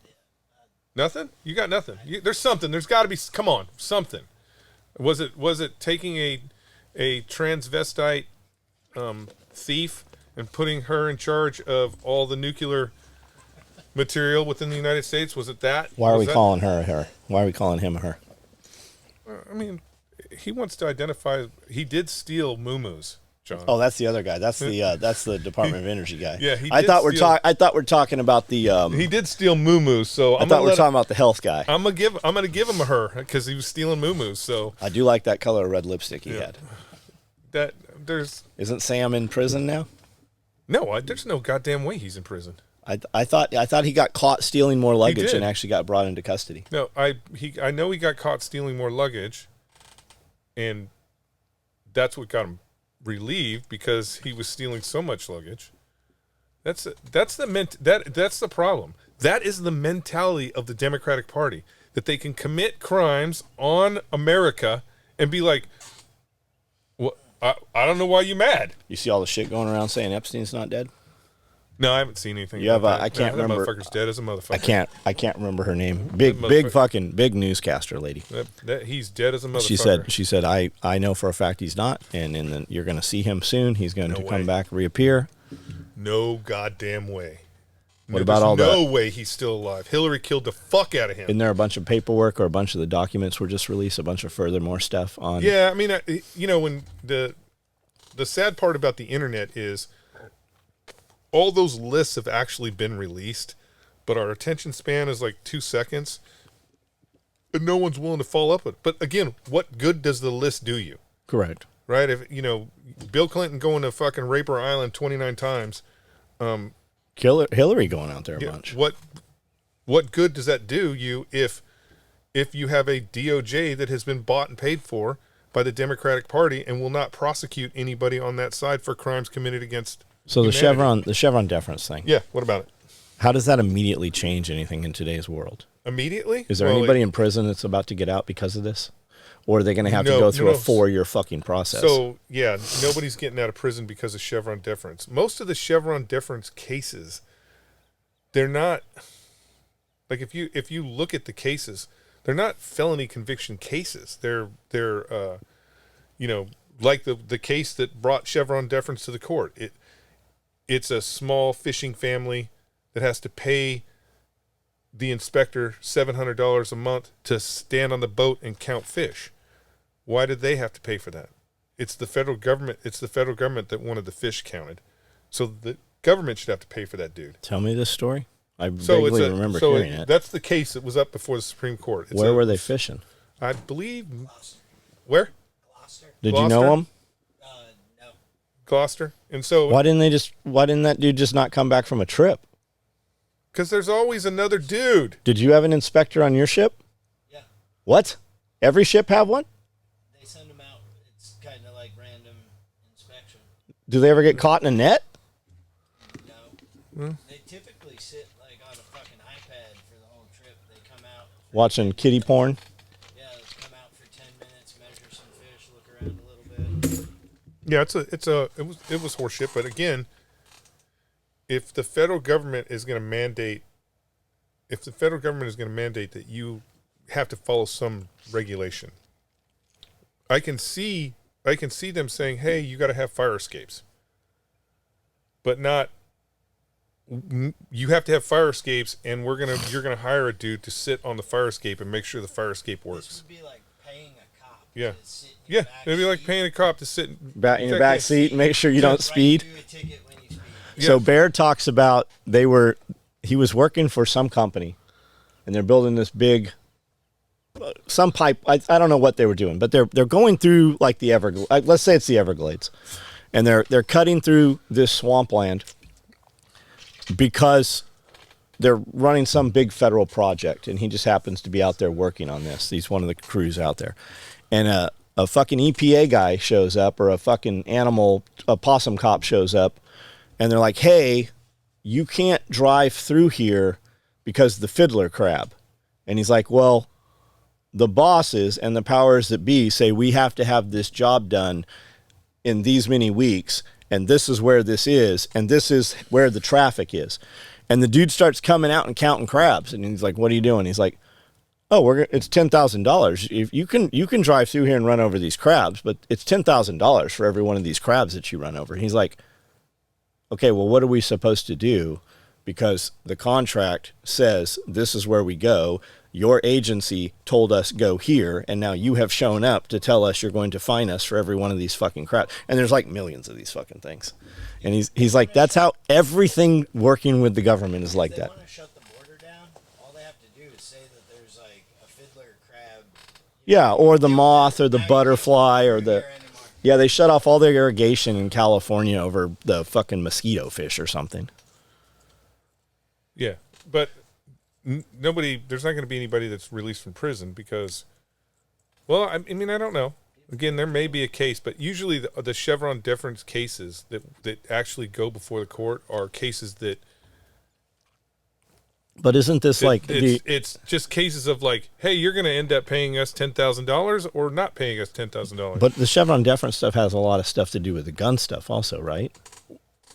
Nothing? You got nothing. There's something. There's got to be. Come on, something. Was it taking a transvestite thief and putting her in charge of all the nuclear material within the United States? Was it that? Why are we calling her a her? Why are we calling him a her? I mean, he wants to identify. He did steal muumuus, John. Oh, that's the other guy. That's the Department of Energy guy. Yeah, I thought we're talking about the. He did steal muumuus, so I thought we were talking about the health guy. I'm gonna give him a her because he was stealing muumuus. So I do like that color of red lipstick he had. That there's isn't Sam in prison now? No, there's no goddamn way he's in prison. I thought he got caught stealing more luggage and actually got brought into custody. No, I know he got caught stealing more luggage, and that's what got him relieved because he was stealing so much luggage. That's the problem. That is the mentality of the Democratic Party, that they can commit crimes on America and be like, "Well, I don't know why you mad." You see all the shit going around saying Epstein's not dead? No, I haven't seen anything. You have I can't remember. That motherfucker's dead as a motherfucker. I can't remember her name. Big newscaster lady. He's dead as a motherfucker. She said I know for a fact he's not, and you're going to see him soon. He's going to come back, reappear. No goddamn way. What about all that? No way he's still alive. Hillary killed the fuck out of him. Isn't there a bunch of paperwork or a bunch of the documents were just released? A bunch of more stuff on. Yeah, I mean, when the sad part about the internet is all those lists have actually been released, but our attention span is like 2 seconds, and no one's willing to follow up with it. But again, what good does the list do you? Correct. Right? If Bill Clinton going to fucking Raper Island 29 times. Hillary going out there a bunch. What good does that do you if you have a DOJ that has been bought and paid for by the Democratic Party and will not prosecute anybody on that side for crimes committed against humanity? the Chevron deference thing. Yeah, what about it? How does that immediately change anything in today's world? Immediately? Is there anybody in prison that's about to get out because of this? Or are they going to have to go through a 4-year fucking process? So, yeah, nobody's getting out of prison because of Chevron deference. Most of the Chevron deference cases, they're not, like if you look at the cases, they're not felony conviction cases. They're like the case that brought Chevron deference to the court. It's a small fishing family that has to pay the inspector $700 a month to stand on the boat and count fish. Why did they have to pay for that? It's the federal government. It's the federal government that wanted the fish counted. So the government should have to pay for that dude. Tell me this story. I vaguely remember hearing it. That's the case that was up before the Supreme Court. Where were they fishing? I believe. Where? Gloucester. Did you know them? No. Gloucester. And so Why didn't that dude just not come back from a trip? because there's always another dude. Did you have an inspector on your ship? Yeah. What? Every ship have one? They send them out. It's kind of like random inspection. Do they ever get caught in a net? No. They typically sit like on a fucking iPad for the whole trip. They come out. Watching kitty porn? Yeah, they come out for 10 minutes, measure some fish, look around a little bit. Yeah, it was horseshit. But again, if the federal government is going to mandate, that you have to follow some regulation, I can see them saying, "Hey, you got to have fire escapes," but not. You have to have fire escapes, and you're gonna hire a dude to sit on the fire escape and make sure the fire escape works. This would be like paying a cop. Yeah. To sit in your back It'd be like seat. paying a cop to sit In your back seat, make sure you don't Write speed. you a ticket when you speed. Yeah. So Bear talks about he was working for some company, and they're building this big, some pipe. I don't know what they were doing, but they're going through like the Everglades. Let's say it's the Everglades, and they're cutting through this swampland because they're running some big federal project, and he just happens to be out there working on this. He's one of the crews out there, and a fucking EPA guy shows up, or a fucking a possum cop shows up, and they're like, "Hey, you can't drive through here because the fiddler crab." And he's like, "Well, the bosses and the powers that be say we have to have this job done in these many weeks, and this is where this is, and this is where the traffic is." And the dude starts coming out and counting crabs, and he's like, "What are you doing?" He's like, "Oh, it's $10,000. If you can drive through here and run over these crabs, but it's $10,000 for every one of these crabs that you run over." And he's like, "Okay, well, what are we supposed to do? Because the contract says this is where we go. Your agency told us go here, and now you have shown up to tell us you're going to fine us for every one of these fucking crap." And there's like millions of these fucking things. And he's like, that's how everything working with the government is like If they that. want to shut the border down, all they have to do is say that there's like a fiddler crab. Yeah, or the moth or the Now you butterfly can't or go the... here anymore. Yeah, they shut off all their irrigation in California over the fucking mosquito fish or something. Yeah, but nobody. There's not going to be anybody that's released from prison because, well, I mean, I don't know. Again, there may be a case, but usually the Chevron deference cases that actually go before the court are cases that. But isn't this like it's just cases of like, hey, you're going to end up paying us $10,000 or not paying us $10,000. But the Chevron deference stuff has a lot of stuff to do with the gun stuff also, right?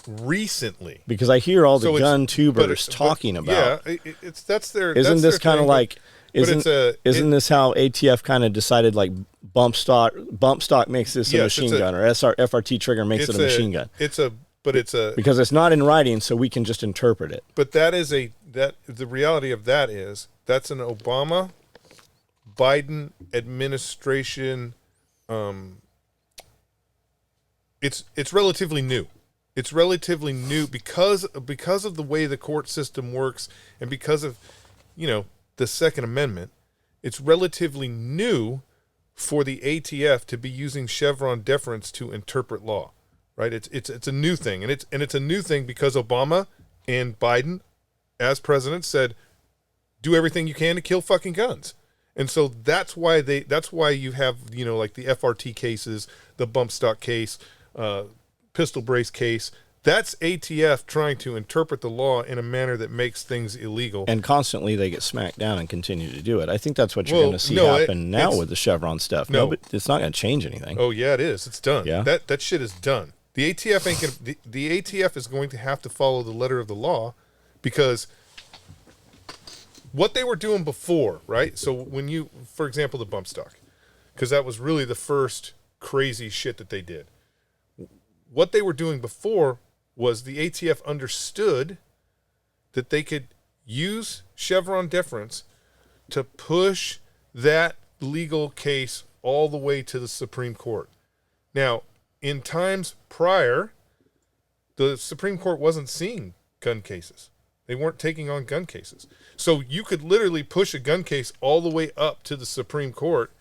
Recently, Because I hear all the So it's- gun tubers but- talking about. Yeah, that's their. Isn't that's this their kind of thing, like? but Isn't this how ATF kind of decided like bump stock makes this a Yes, machine it's a- gun, or FRT trigger makes it a machine gun? But Because it's not in writing, so we can just interpret it. But the reality of that is that's an Obama, Biden administration. It's relatively new. It's relatively new because of the way the court system works and because of, the Second Amendment. It's relatively new for the ATF to be using Chevron deference to interpret law, right? It's a new thing, and it's a new thing because Obama and Biden, as president, said, do everything you can to kill fucking guns. And so that's why you have, like the FRT cases, the bump stock case, pistol brace case. That's ATF trying to interpret the law in a manner that makes things illegal. And constantly they get smacked down and continue to do it. I think that's what you're Well, going to see no, happen now it's- with the Chevron stuff. No. But it's not going to change anything. Oh yeah, it is. It's done. Yeah? That shit is done. The ATF ain't gonna. The ATF is going to have to follow the letter of the law, because what they were doing before, right? So when for example, the bump stock, because that was really the first crazy shit that they did. What they were doing before was the ATF understood that they could use Chevron deference to push that legal case all the way to the Supreme Court. Now, in times prior, the Supreme Court wasn't seeing gun cases. They weren't taking on gun cases. So you could literally push a gun case all the way up to the Supreme Court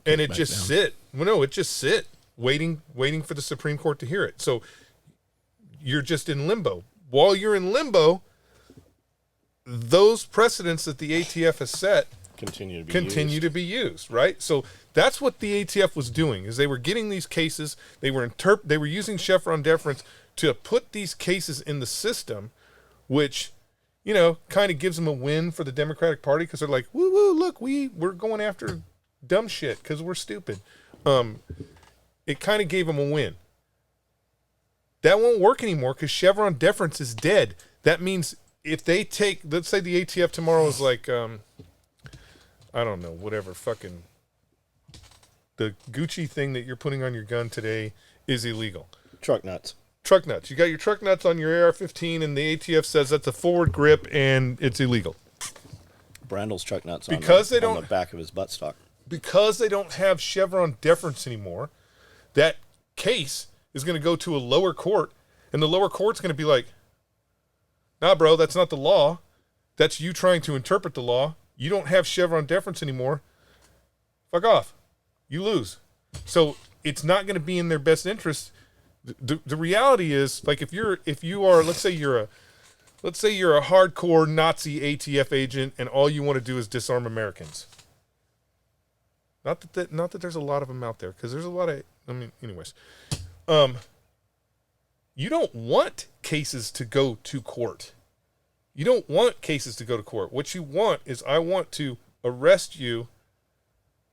and it just sit. Well, no, it just sit, waiting for the Supreme Court to hear it. So you're just in limbo. While you're in limbo, those precedents that the ATF has set continue to be used, right? So that's what the ATF was doing, is they were getting these cases, they were using Chevron deference to put these cases in the system, which, you know, kind of gives them a win for the Democratic Party, because they're like, woo woo, look, we're going after dumb shit because we're stupid. It kind of gave them a win. That won't work anymore because Chevron deference is dead. That means if they take, let's say the ATF tomorrow is like, I don't know, whatever, fucking, the Gucci thing that you're putting on your gun today is illegal. Truck nuts. You got your truck nuts on your AR-15 and the ATF says that's a forward grip and it's illegal. Brandel's truck nuts on the back of his buttstock. Because they don't have Chevron deference anymore, that case is going to go to a lower court, and the lower court's going to be like, nah, bro, that's not the law. That's you trying to interpret the law. You don't have Chevron deference anymore. Fuck off. You lose. So it's not going to be in their best interest. The reality is, like, if you are, let's say you're a hardcore Nazi ATF agent, and all you want to do is disarm Americans. Not that there's a lot of them out there, because there's a lot of, I mean, anyways. You don't want cases to go to court. You don't want cases to go to court. What you want is, I want to arrest you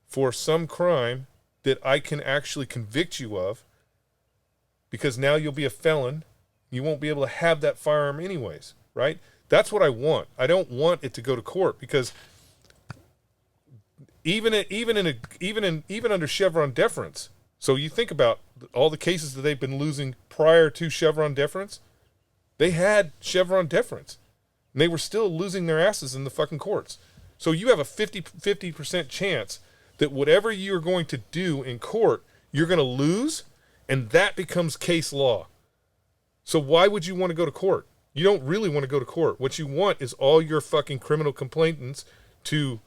for some crime that I can actually convict you of, because now you'll be a felon. You won't be able to have that firearm anyways, right? That's what I want. I don't want it to go to court, because even under Chevron deference. So you think about all the cases that they've been losing prior to Chevron deference. They had Chevron deference, and they were still losing their asses in the fucking courts. So you have a 50% chance that whatever you're going to do in court, you're going to lose, and that becomes case law. So why would you want to go to court? You don't really want to go to court. What you want is all your fucking criminal complainants to,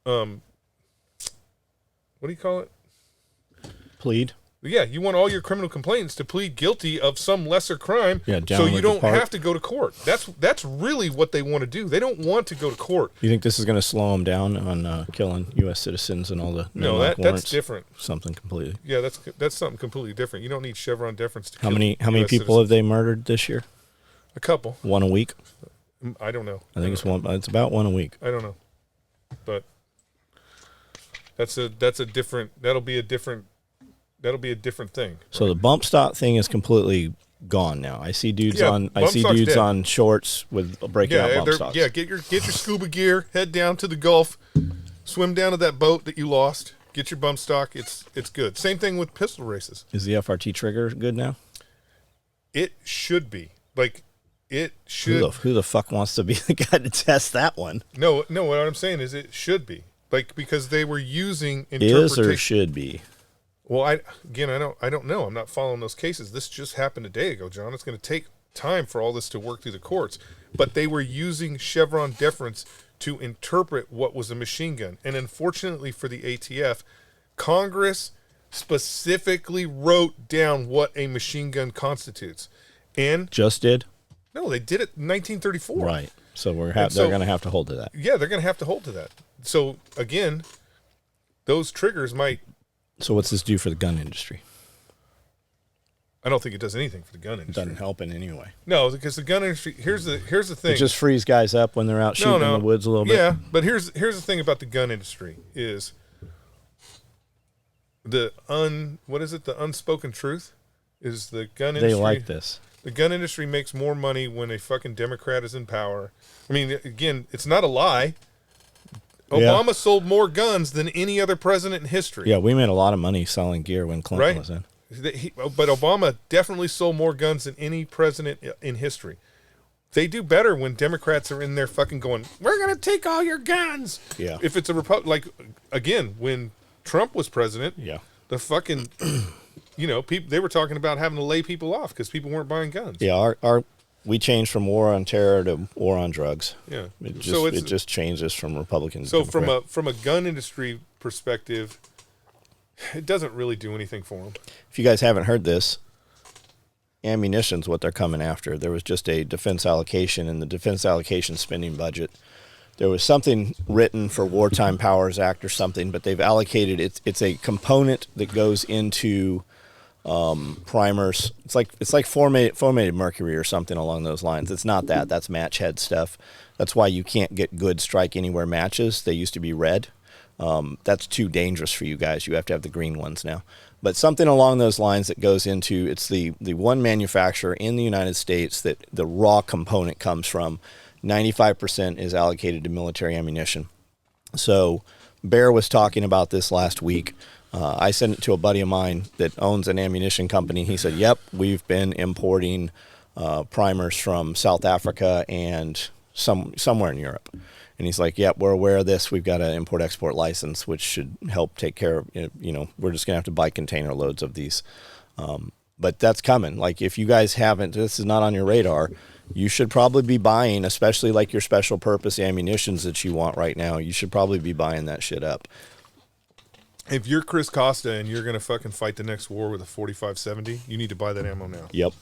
what do you call it? Plead. Yeah, you want all your criminal complainants to plead guilty of some lesser crime, so you don't have to go to court. That's really what they want to do. They don't want to go to court. You think this is going to slow them down on killing U.S. citizens and all the that's different. Something completely. Yeah, that's something completely different. You don't need Chevron deference to How many people have they murdered this year? A couple. One a week? I don't know. I think it's about one a week. I don't know, but that'll be a different thing. So the bump stock thing is completely gone now. I see dudes on shorts with breaking out bump stocks. Yeah, get your scuba gear, head down to the Gulf, swim down to that boat that you lost, get your bump stock. It's good. Same thing with pistol races. Is the FRT trigger good now? It should be. Like, it should. Who the fuck wants to be the guy to test that one? No. What I'm saying is it should be. Like, because they were using interpretation. Is or should be. Well, I don't know. I'm not following those cases. This just happened a day ago, John. It's going to take time for all this to work through the courts. But they were using Chevron deference to interpret what was a machine gun. And unfortunately for the ATF, Congress specifically wrote down what a machine gun constitutes. And just did? No, they did it in 1934. Right. So they're going to have to hold to that. Yeah, they're going to have to hold to that. So again, those triggers might. So what's this do for the gun industry? I don't think it does anything for the gun industry. It doesn't help in any way. No, because the gun industry. Here's the thing. It just frees guys up when they're out shooting in the woods a little bit. Yeah, but here's the thing about the gun industry is the unspoken truth is the gun industry. They like this. The gun industry makes more money when a fucking Democrat is in power. I mean, again, it's not a lie. Obama sold more guns than any other president in history. Yeah, we made a lot of money selling gear when Clinton was in. But Obama definitely sold more guns than any president in history. they do better when Democrats are in there fucking going, we're going to take all your guns. Yeah. If it's a like, again, when Trump was president, Yeah. the fucking, people, they were talking about having to lay people off because people weren't buying guns. Yeah, we changed from war on terror to war on drugs. Yeah. It So just changes from Republican to So Democrat. from a gun industry perspective, it doesn't really do anything for them. If you guys haven't heard this, ammunition's what they're coming after. There was just a defense allocation in the defense allocation spending budget. There was something written for Wartime Powers Act or something, but they've allocated it's a component that goes into primers. It's like formatted mercury or something along those lines. It's not that. That's match head stuff. That's why you can't get good strike anywhere matches. They used to be red. That's too dangerous for you guys. You have to have the green ones now. But something along those lines that goes into, it's the one manufacturer in the United States that the raw component comes from. 95% is allocated to military ammunition. So Bear was talking about this last week. I sent it to a buddy of mine that owns an ammunition company. He said, yep, we've been importing primers from South Africa and somewhere in Europe. And he's like, yep, we're aware of this. We've got an import-export license, which should help take care of, we're just going to have to buy container loads of these. But that's coming. Like, if you guys haven't, this is not on your radar, you should probably be buying, especially like your special purpose ammunitions that you want right now. You should probably be buying that shit up. If you're Chris Costa and you're going to fucking fight the next war with a 45-70, you need to buy that ammo now. Yep.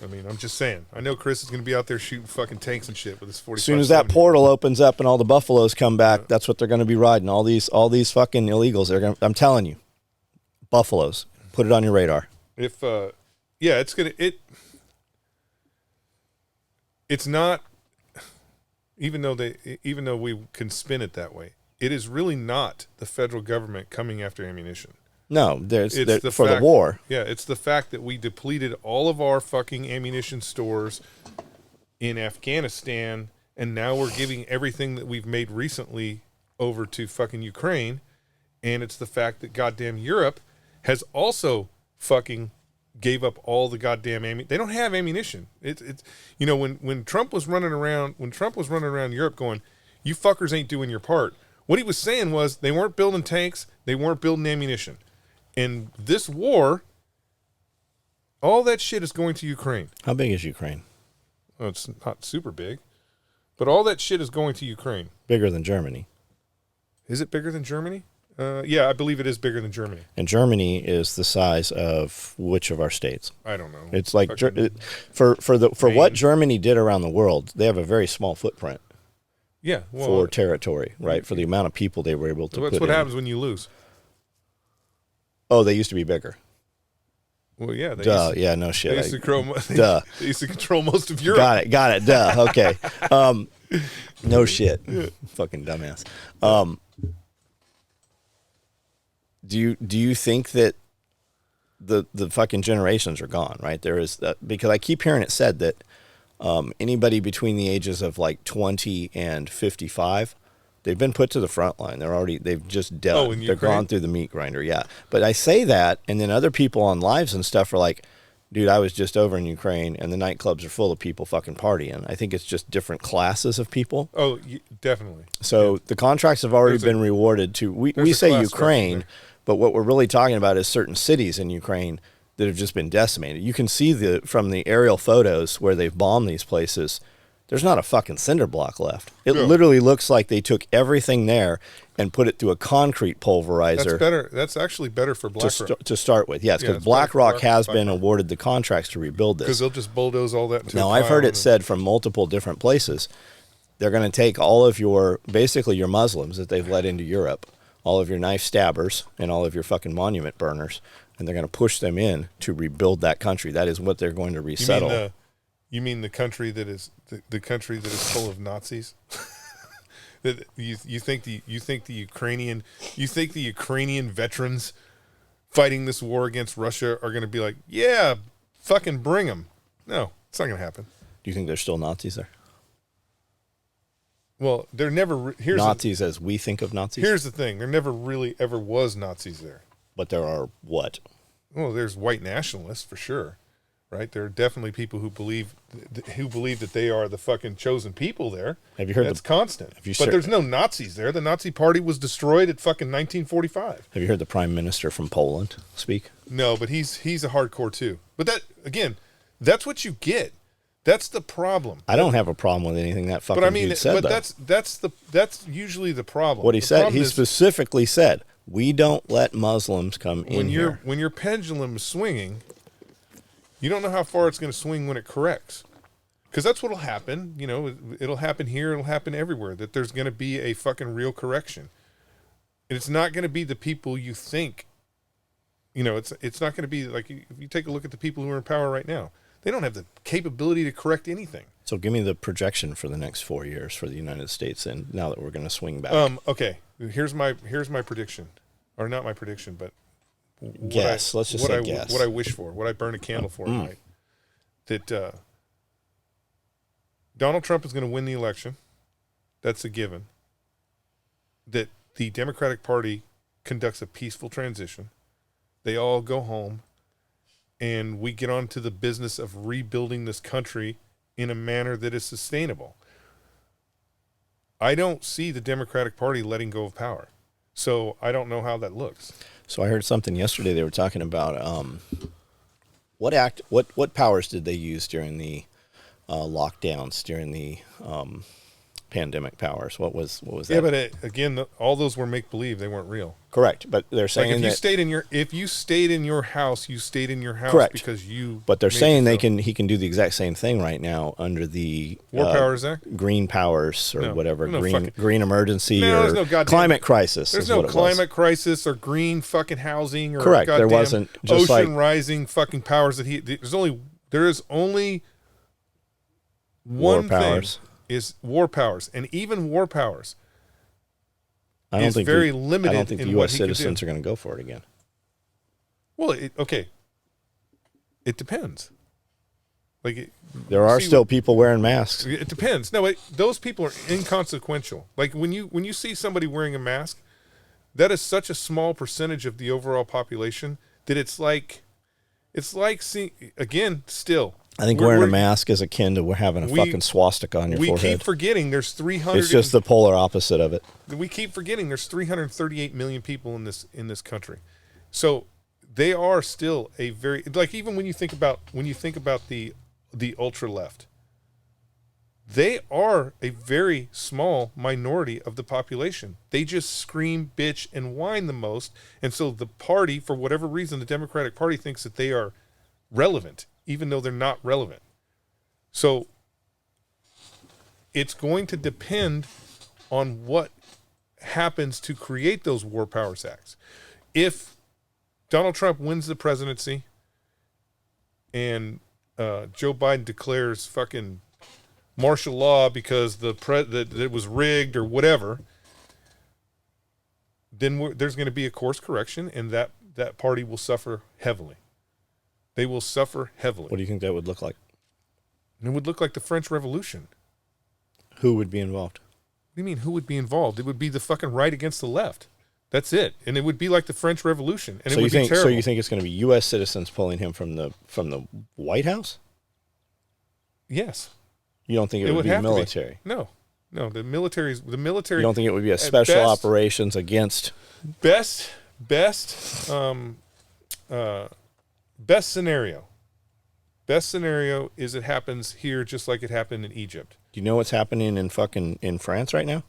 I mean, I'm just saying. I know Chris is going to be out there shooting fucking tanks and shit with his 45-70. As soon as that portal opens up and all the buffaloes come back, that's what they're going to be riding. All these fucking illegals. I'm telling you, buffaloes. Put it on your radar. If it's not. Even though we can spin it that way, it is really not the federal government coming after ammunition. No, for the war. Yeah, it's the fact that we depleted all of our fucking ammunition stores in Afghanistan, and now we're giving everything that we've made recently over to fucking Ukraine, and it's the fact that goddamn Europe has also fucking gave up all the goddamn ammunition. They don't have ammunition. It's when Trump was running around Europe going, you fuckers ain't doing your part. What he was saying was they weren't building tanks, they weren't building ammunition. And this war, all that shit is going to Ukraine. How big is Ukraine? Well, it's not super big, but all that shit is going to Ukraine. Bigger than Germany. Is it bigger than Germany? Yeah, I believe it is bigger than Germany. And Germany is the size of which of our states? I don't know. It's like for what Germany did around the world, they have a very small footprint. Yeah, for territory, right? For the amount of people they were able to. That's what happens when you lose. Oh, they used to be bigger. Well, yeah. Yeah, no shit. They used to they used to control most of Europe. Got it. Duh. Okay. No shit. Fucking dumbass. Do you think that the fucking generations are gone? Right? There is because I keep hearing it said that anybody between the ages of like 20 and 55. They've been put to the front line. They've just dealt. Oh, they're gone through the meat grinder, yeah. But I say that, and then other people on lives and stuff are like, dude, I was just over in Ukraine, and the nightclubs are full of people fucking partying. I think it's just different classes of people. Oh, definitely. So the contracts have already been rewarded to, we say Ukraine, but what we're really talking about is certain cities in Ukraine that have just been decimated. You can see from the aerial photos where they've bombed these places, there's not a fucking cinder block left. It literally looks like they took everything there and put it through a concrete pulverizer. That's better. That's actually better for BlackRock. To start with, yes, because BlackRock has been awarded the contracts to rebuild this. Because they'll just bulldoze all that. Now, I've heard it said from multiple different places, they're going to take all of basically your Muslims that they've let into Europe, all of your knife stabbers and all of your fucking monument burners, and they're going to push them in to rebuild that country. That is what they're going to resettle. You mean the country that is the country that is full of Nazis? That you think the Ukrainian veterans fighting this war against Russia are going to be like, yeah, fucking bring them? No, it's not going to happen. Do you think there's still Nazis there? Well, there never Nazis as we think of Nazis. Here's the thing: there never really ever was Nazis there. But there are what? Well, there's white nationalists for sure. right? There are definitely people who believe that they are the fucking chosen people there. Have you heard That's constant. Have you but ser- there's no Nazis there. The Nazi Party was destroyed at fucking 1945. Have you heard the Prime Minister from Poland speak? No, but he's a hardcore too. But that again, that's what you get. That's the problem. I don't have a problem with anything that fucking But I mean, dude said, but though. that's usually the problem. What he The said, problem he is specifically said, we don't let Muslims come in here. when your pendulum is swinging, you don't know how far it's going to swing when it corrects. Because that's what'll happen. You know, it'll happen here. It'll happen everywhere. That there's going to be a fucking real correction. And it's not going to be the people you think. You know, it's not going to be like, if you take a look at the people who are in power right now, they don't have the capability to correct anything. So give me the projection for the next 4 years for the United States, and now that we're going to swing back. Okay. Here's my prediction, or not my prediction, but guess. Let's just say guess. What I wish for, what I burn a candle for, right? That Donald Trump is going to win the election. That's a given. That the Democratic Party conducts a peaceful transition. They all go home, and we get on to the business of rebuilding this country in a manner that is sustainable. I don't see the Democratic Party letting go of power. So I don't know how that looks. So I heard something yesterday. They were talking about what powers did they use during the lockdowns, during the pandemic powers? What was that? Yeah, but again, all those were make believe. They weren't real. Correct, but they're saying Like if you stayed in your house, you stayed in your house. Correct. Because you. But they're saying made he can do the exact same thing right now under the War Powers Act. Green Powers or No, whatever, no green emergency No, there's or no goddamn- climate crisis. There's is no what it was. climate crisis or green fucking housing or Correct, there goddamn wasn't, just ocean like- rising fucking powers that there is only War one powers. thing is war powers, and even war powers. I don't is think very I limited don't think the in U.S. what he can do. citizens are going to go for it again. Well, okay. It depends. There are still people wearing masks. It depends. No, those people are inconsequential. Like when you see somebody wearing a mask, that is such a small percentage of the overall population that it's like seeing again. Still, I think wearing a mask is akin to having a fucking swastika on your we forehead. keep forgetting there's 300. It's just the polar opposite of it. We keep forgetting there's 338 million people in this country, so they are still a very even when you think about the ultra left, they are a very small minority of the population. They just scream, bitch, and whine the most, and so the party, for whatever reason, the Democratic Party thinks that they are relevant, even though they're not relevant. So it's going to depend on what happens to create those war powers acts. If Donald Trump wins the presidency and Joe Biden declares fucking martial law because that it was rigged or whatever, then there's going to be a course correction, and that party will suffer heavily. They will suffer heavily. What do you think that would look like? It would look like the French Revolution. Who would be involved? What do you mean, who would be involved? It would be the fucking right against the left. That's it. And it would be like the French Revolution. And it would be terrible. So you think it's going to be U.S. citizens pulling him from the White House? Yes. You don't think it would be military? No. The military. You don't think it would be a special operations against? Best scenario. Best scenario is it happens here just like it happened in Egypt. Do you know what's happening in France right now?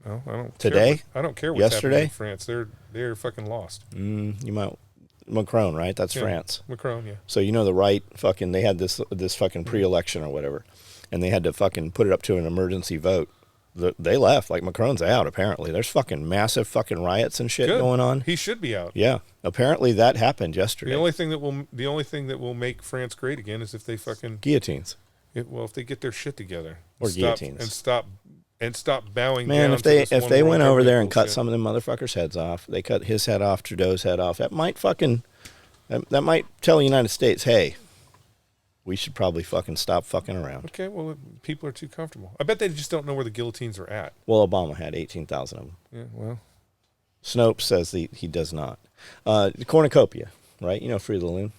No, I don't. Today? I don't care what's happening in France. They're fucking lost. You might. Macron, right? That's France. Macron, yeah. So you know the right fucking they had this fucking pre-election or whatever, and they had to fucking put it up to an emergency vote. They left. Like Macron's out apparently. There's fucking massive fucking riots and shit going on. He should be out. Yeah, apparently that happened yesterday. The only thing that will make France great again is if they fucking guillotines. If they get their shit together or guillotines and stop bowing down. Man, if they went over there and cut some of them motherfuckers' heads off, they cut his head off, Trudeau's head off. That might tell the United States, hey, we should probably fucking stop fucking around. Okay, well, people are too comfortable. I bet they just don't know where the guillotines are at. Well, Obama had 18,000 of them. Yeah, well. Snopes says he does not. Cornucopia, right? You know, Free the Loon.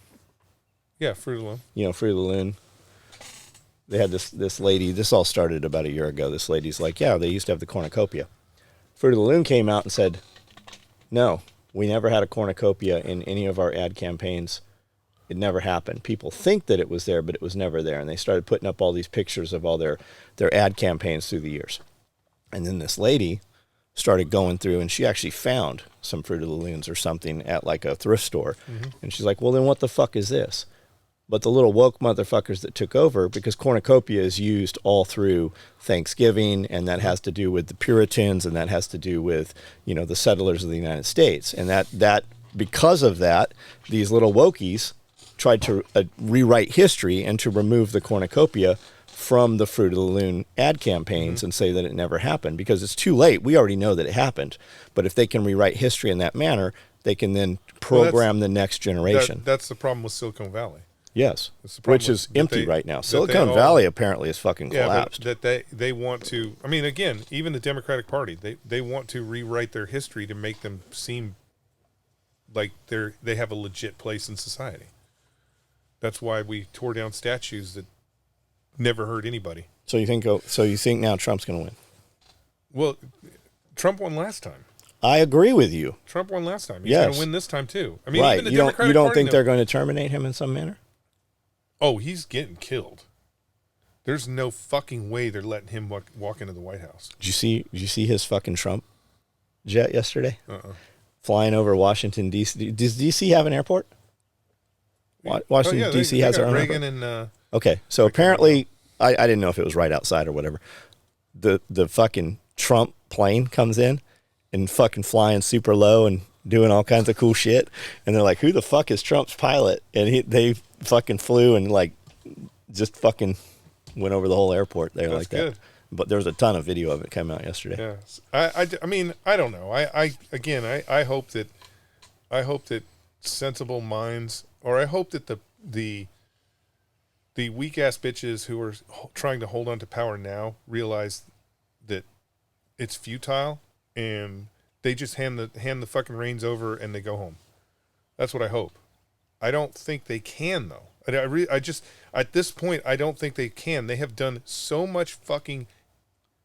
Yeah, Fruit of the Loom. You know, Fruit of the Loom. They had this lady. This all started about a year ago. This lady's like, yeah, they used to have the cornucopia. Fruit of the Loom came out and said, no, we never had a cornucopia in any of our ad campaigns. It never happened. People think that it was there, but it was never there. And they started putting up all these pictures of all their ad campaigns through the years. And then this lady started going through, and she actually found some Fruit of the Looms or something at like a thrift store. Mm-hmm. And she's like, well, then what the fuck is this? But the little woke motherfuckers that took over, because cornucopia is used all through Thanksgiving, and that has to do with the Puritans, and that has to do with, you know, the settlers of the United States. And that because of that, these little wokies tried to rewrite history and to remove the cornucopia from the Fruit of the Loom ad campaigns and say that it never happened, because it's too late. We already know that it happened. But if they can rewrite history in that manner, they can then program the next generation. That's the problem with Silicon Valley. Yes, which is empty right now. Silicon Valley apparently is fucking collapsed. But that they want to, I mean, again, even the Democratic Party, they want to rewrite their history to make them seem like they have a legit place in society. That's why we tore down statues that never hurt anybody. So you think now Trump's going to win? Well, Trump won last time. I agree with you. Trump won last time. He's going to win this time too. I mean, right. Even the Democratic Party, you don't think they're going to terminate him in some manner? Oh, he's getting killed. There's no fucking way they're letting him walk into the White House. Did you see his fucking Trump jet yesterday? Flying over Washington, D.C. Does D.C. have an airport? Washington, D.C. has their own Reagan airport. and okay, so apparently, I didn't know if it was right outside or whatever. The fucking Trump plane comes in and fucking flying super low and doing all kinds of cool shit. And they're like, who the fuck is Trump's pilot? And they fucking flew and like just fucking went over the whole airport there. That's like that. Good. But there was a ton of video of it coming out yesterday. Yeah, I mean, I don't know. I hope that sensible minds, or I hope that the weak ass bitches who are trying to hold on to power now realize that it's futile and they just hand the fucking reins over and they go home. That's what I hope. I don't think they can though. I just at this point I don't think they can. They have done so much fucking.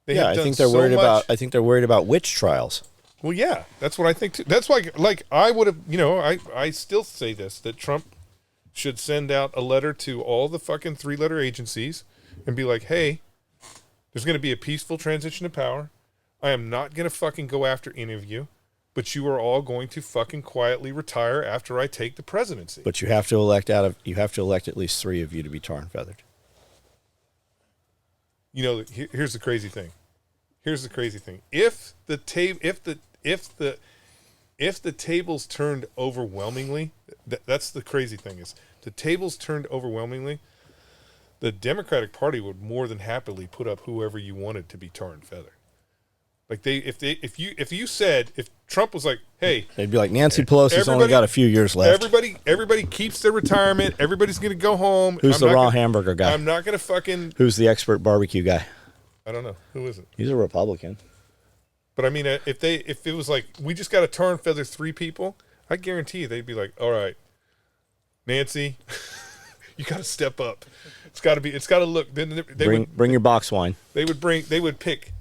I think they're worried about. I think they're worried about witch trials. Well, yeah, that's what I think too. That's why, like, I would have, I still say this, that Trump should send out a letter to all the fucking 3-letter agencies and be like, hey, there's going to be a peaceful transition of power. I am not going to fucking go after any of you, but you are all going to fucking quietly retire after I take the presidency. But you have to elect at least 3 of you to be tar and feathered. Here's the crazy thing. If the tables turned overwhelmingly, that's the crazy thing is the tables turned overwhelmingly, the Democratic Party would more than happily put up whoever you wanted to be tar and feathered. Like if Trump was like, hey, they'd be like, Nancy Pelosi's only got a few years left. Everybody keeps their retirement. Everybody's gonna go home. Who's the raw hamburger guy? I'm not gonna fucking. Who's the expert barbecue guy? I don't know. Who is it? He's a Republican. But I mean, if it was like we just got to tar and feather 3 people, I guarantee you they'd be like, all right, Nancy, you got to step up. It's got to look. Then bring your box wine. They would pick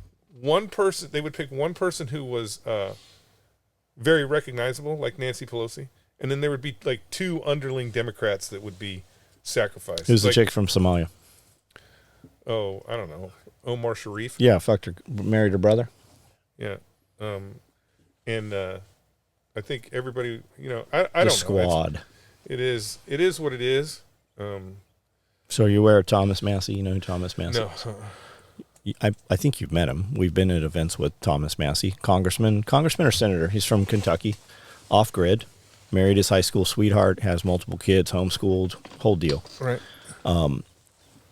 one person. They would pick one person who was very recognizable, like Nancy Pelosi, and then there would be like 2 underling Democrats that would be sacrificed. Who's the chick from Somalia? Oh, I don't know. Omar Sharif. Yeah, fucked her. Married her brother. Yeah, and I think everybody, I don't know. Squad. It is what it is. So are you aware of Thomas Massey? You know who Thomas Massey is? No. I think you've met him. We've been at events with Thomas Massey, congressman or senator. He's from Kentucky, off grid, married his high school sweetheart, has multiple kids, homeschooled, whole deal. Right.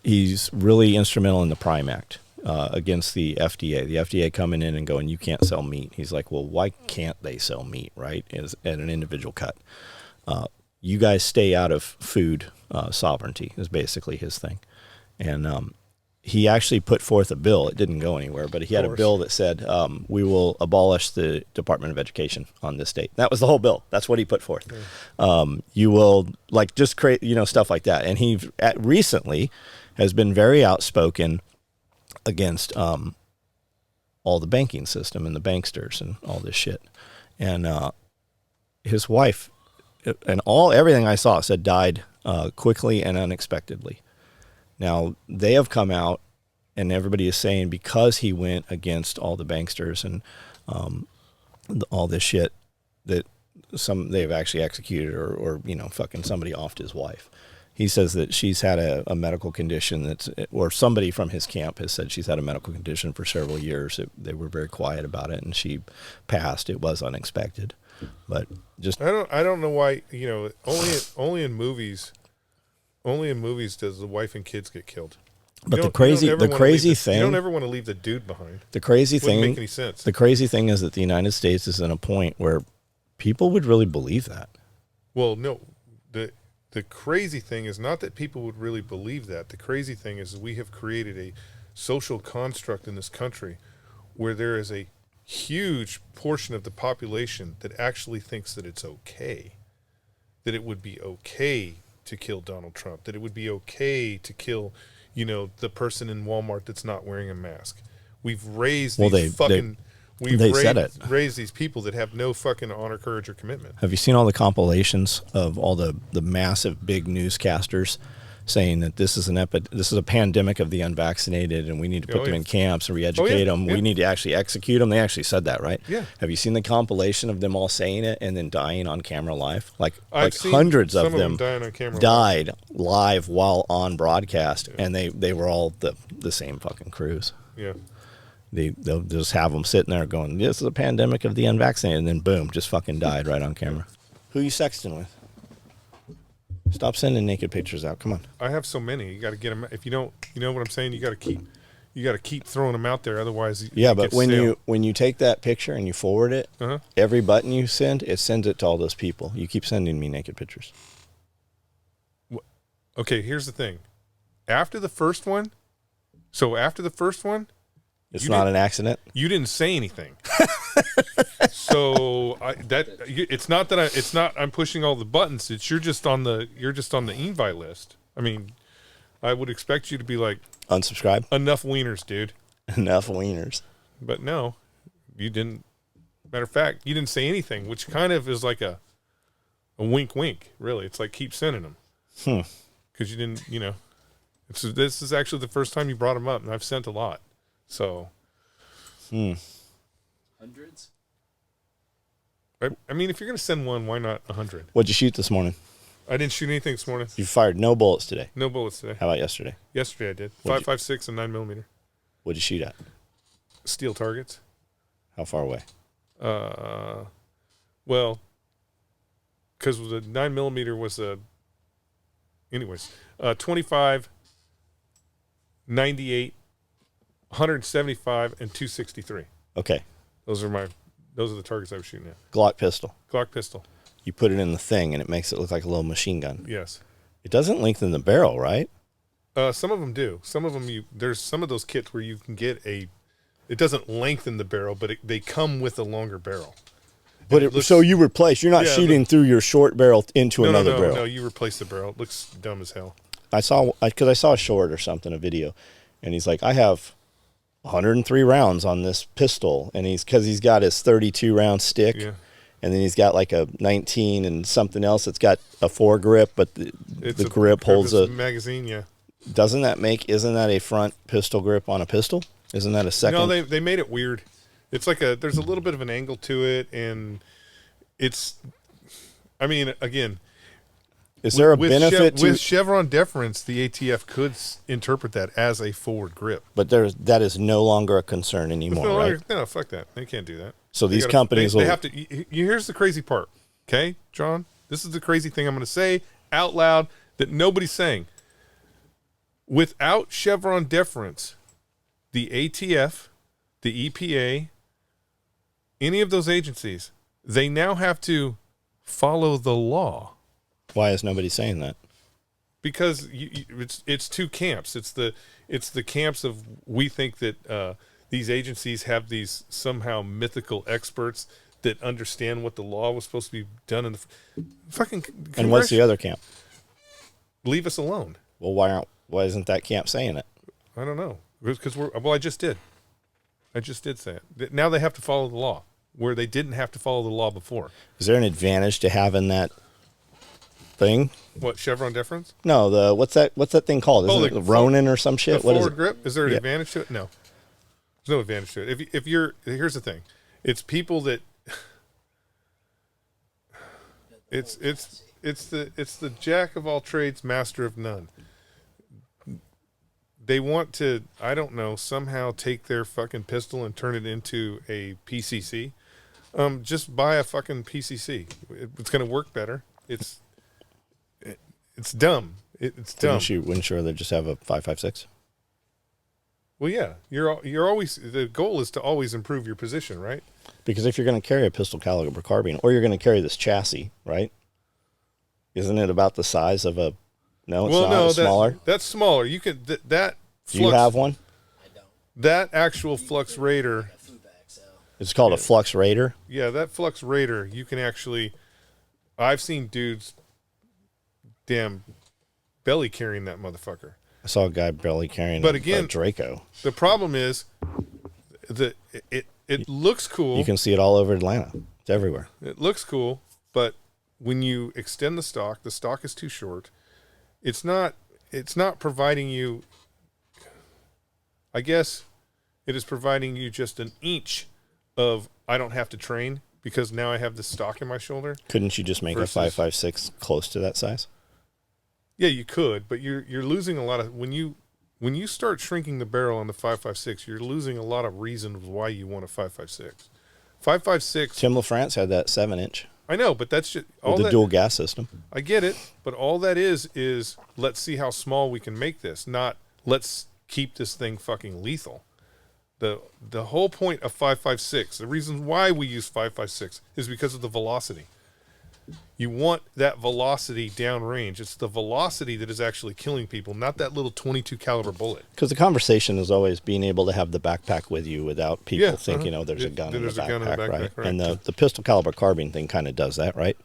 He's really instrumental in the Prime Act. Against the FDA. The FDA coming in and going, you can't sell meat. He's like, well, why can't they sell meat, right, at an individual cut? You guys stay out of food sovereignty is basically his thing. And he actually put forth a bill. It didn't go anywhere, but he had a bill that said, we will abolish the Department of Education on this date. That was the whole bill. That's what he put forth. You will like just create, stuff like that. And he recently has been very outspoken against all the banking system and the banksters and all this shit. And his wife and everything I saw said died quickly and unexpectedly. Now, they have come out, and everybody is saying because he went against all the banksters and all this shit, that they've actually executed or fucking somebody offed his wife. He says that she's had a medical condition or somebody from his camp has said she's had a medical condition for several years. They were very quiet about it, and she passed. It was unexpected, but just I don't know why only in movies does the wife and kids get killed. But the crazy thing, you don't ever want to leave the dude behind. The crazy thing wouldn't make any sense. The crazy thing is that the United States is in a point where people would really believe that. Well, no, the crazy thing is not that people would really believe that. The crazy thing is we have created a social construct in this country where there is a huge portion of the population that actually thinks that it's okay, that it would be okay to kill Donald Trump, that it would be okay to kill, the person in Walmart that's not wearing a mask. We've raised raised these people that have no fucking honor, courage, or commitment. Have you seen all the compilations of all the massive big newscasters saying that this is a pandemic of the unvaccinated, and we need to put them in camps and re-educate them. Yeah. We need to actually execute them. They actually said that, right? Yeah. Have you seen the compilation of them all saying it and then dying on camera live? Like hundreds of them died live while on broadcast, and they were all the same fucking crews. Yeah. They'll just have them sitting there going, this is a pandemic of the unvaccinated, and then boom, just fucking died right on camera. Who you sexting with? Stop sending naked pictures out. Come on. I have so many. You got to get them. If you don't, you know what I'm saying. You got to keep throwing them out there. Otherwise, but when you take that picture and you forward it, every button you send, it sends it to all those people. You keep sending me naked pictures. Okay, here's the thing. After the first one, it's not an accident. You didn't say anything. So it's not I'm pushing all the buttons. It's you're just on the invite list. I mean, I would expect you to be like unsubscribe. Enough wieners, dude. Enough wieners. But no, you didn't. Matter of fact, you didn't say anything, which kind of is like a wink, wink. Really, it's like keep sending them. Because you didn't. This is actually the first time you brought them up, and I've sent a lot. So. Hundreds? I mean, if you're going to send one, why not 100? What'd you shoot this morning? I didn't shoot anything this morning. You fired no bullets today? No bullets today. How about yesterday? Yesterday I did. 5.56 and 9mm. What'd you shoot at? Steel targets. How far away? Well, because the 9mm was anyways, 25, 98, 175, and 263. Okay. Those are the targets I was shooting at. Glock pistol. You put it in the thing, and it makes it look like a little machine gun. Yes. It doesn't lengthen the barrel, right? Some of them do. Some of them there's some of those kits where you can get it doesn't lengthen the barrel, but they come with a longer barrel. But so you replace. You're not shooting through your short barrel into another barrel. No, you replace the barrel. It looks dumb as hell. I saw a short or something, a video, and he's like, I have 103 rounds on this pistol, and because he's got his 32 round stick, and then he's got like a 19 and something else that's got a foregrip, but the grip holds a magazine. Yeah. Isn't that a front pistol grip on a pistol? Isn't that a second? No, they made it weird. It's like there's a little bit of an angle to it, and again, is there a benefit with Chevron deference? The ATF could interpret that as a forward grip, but that is no longer a concern anymore, right? No, fuck that. They can't do that. So these companies will have to. Here's the crazy part, okay, John? This is the crazy thing I'm going to say out loud that nobody's saying. Without Chevron deference, the ATF, the EPA, any of those agencies, they now have to follow the law. Why is nobody saying that? because it's two camps. It's the camps of we think that these agencies have these somehow mythical experts that understand what the law was supposed to be done in the fucking. And what's the other camp? Leave us alone. Well, why isn't that camp saying it? I don't know, because I just did. I just did say it. Now they have to follow the law, where they didn't have to follow the law before. Is there an advantage to having that thing? What, Chevron deference? No, what's that thing called? Isn't it Ronin or some shit? The What is forward it? grip? Is there an advantage to it? No. There's no advantage to it. If you're, here's the thing. It's people that it's the jack of all trades, master of none. They want to, I don't know, somehow take their fucking pistol and turn it into a PCC. Just buy a fucking PCC. It's going to work better. It's dumb. It's dumb. Wouldn't you rather just have a 5.56? Well, yeah. You're always, the goal is to always improve your position, right? Because if you're going to carry a pistol caliber carbine, or you're going to carry this chassis, right? Isn't it about the size of a? No, it's not. It's smaller. That's smaller. You can that. Do you have one? I don't. That actual Flux Raider. A food bag, so. It's called a Flux Raider. Yeah, that Flux Raider. You can actually. I've seen dudes. Damn, belly carrying that motherfucker. I saw a guy belly carrying But a again, Draco. The problem is that it looks cool. You can see it all over Atlanta. It's everywhere. It looks cool, but when you extend the stock is too short. It's not providing you, I guess it is providing you just an inch of I don't have to train because now I have the stock in my shoulder. Couldn't you just make a 5.56 close to that size? Yeah, you could, but you're losing a lot of when you start shrinking the barrel on the 5.56, you're losing a lot of reasons why you want a 5.56. 5.56. Tim LaFrance had that 7-inch. I know, but that's just all with the dual gas system. I get it, but all that is let's see how small we can make this, not let's keep this thing fucking lethal. The whole point of 5.56, the reason why we use 5.56 is because of the velocity. You want that velocity downrange. It's the velocity that is actually killing people, not that little 22 caliber bullet. Because the conversation is always being able to have the backpack with you without people thinking, oh, there's a gun in the backpack, right? And the pistol caliber carbine thing kind of does that, right?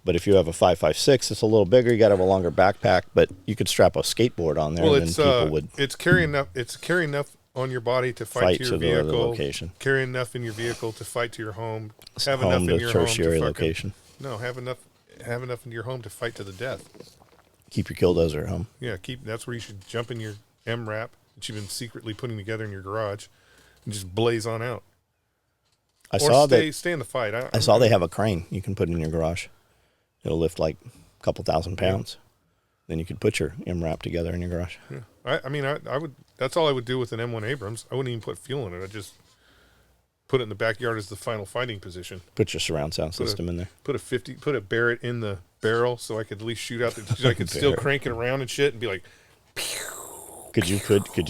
But if you have a 5.56, it's a little bigger. You got to have a longer backpack, but you could strap a skateboard on there, and then people would. It's carrying enough. It's carrying enough on your body to fight to your vehicle. The location. Carry enough in your vehicle to fight to your home. Have home enough in your tertiary home to location. No, have enough in your home to fight to the death. Keep your killdozer at home. Yeah, that's where you should jump in your MRAP that you've been secretly putting together in your garage and just blaze on out. Stay in the fight. I saw they have a crane you can put in your garage. It'll lift like a couple 1,000 pounds. Then you could put your MRAP together in your garage. Yeah. I would. That's all I would do with an M1 Abrams. I wouldn't even put fuel in it. I'd just put it in the backyard as the final fighting position. Put your surround sound system in there. Put a Barrett in the barrel so I could at least shoot out. I could still crank it around and shit and be like, pew. Could you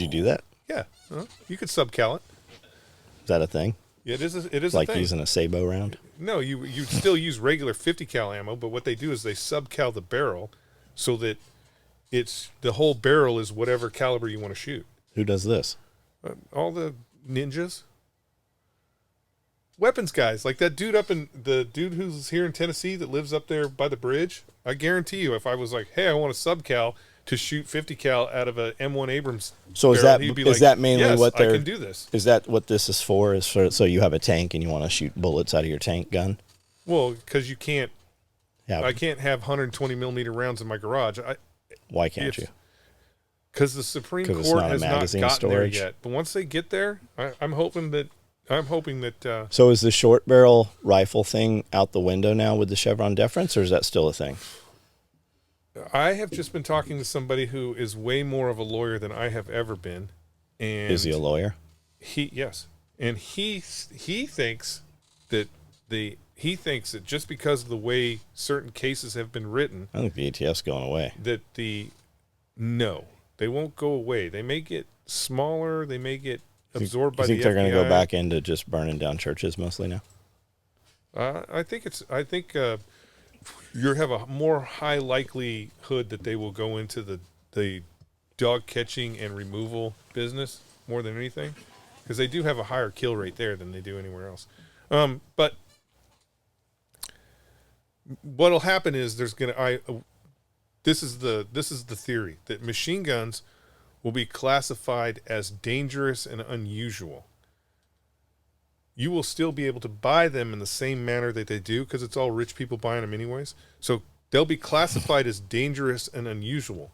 do that? Yeah, you could subcal it. Is that a thing? Yeah, it is like a thing. Using a Sabo round. No, you still use regular 50 cal ammo, but what they do is they subcal the barrel so that the whole barrel is whatever caliber you want to shoot. Who does this? All the ninjas. Weapons guys, like that dude the dude who's here in Tennessee that lives up there by the bridge. I guarantee you, if I was like, hey, I want a subcal to shoot 50 cal out of a M1 Abrams. So barrel, is that mainly yes, what they're? I can do this. Is that what this is for? Is for so you have a tank and you want to shoot bullets out of your tank gun? Well, because you can't. Yeah. I can't have 120 millimeter rounds in my garage. Why can't you? Because the Supreme Court has not gotten storage there yet. But once they get there, I'm hoping that. So is the short barrel rifle thing out the window now with the Chevron deference, or is that still a thing? I have just been talking to somebody who is way more of a lawyer than I have ever been. And is he a lawyer? Yes. And he thinks that just because of the way certain cases have been written, I think the ATF's going away. No, they won't go away. They may get smaller. They may get absorbed by the FBI. You think they're going to go back into just burning down churches mostly now? I think you have a more high likelihood that they will go into the dog catching and removal business more than anything, because they do have a higher kill rate there than they do anywhere else. But what'll happen is this is the theory that machine guns will be classified as dangerous and unusual. You will still be able to buy them in the same manner that they do, because it's all rich people buying them anyways. So they'll be classified as dangerous and unusual.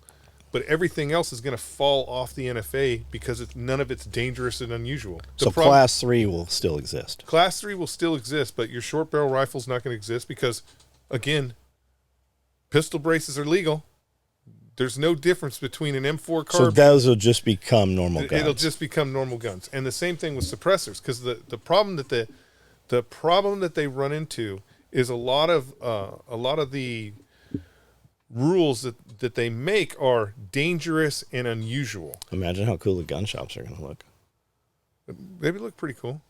But everything else is going to fall off the NFA because none of it's dangerous and unusual. So Class 3 will still exist. Class 3 will still exist, but your short barrel rifle's not going to exist because, again, pistol braces are legal. There's no difference between an M4 carbine. So those will just become normal guns. It'll just become normal guns, and the same thing with suppressors, because the problem that they run into is a lot of the rules that they make are dangerous and unusual. Imagine how cool the gun shops are going to look. Maybe look pretty cool,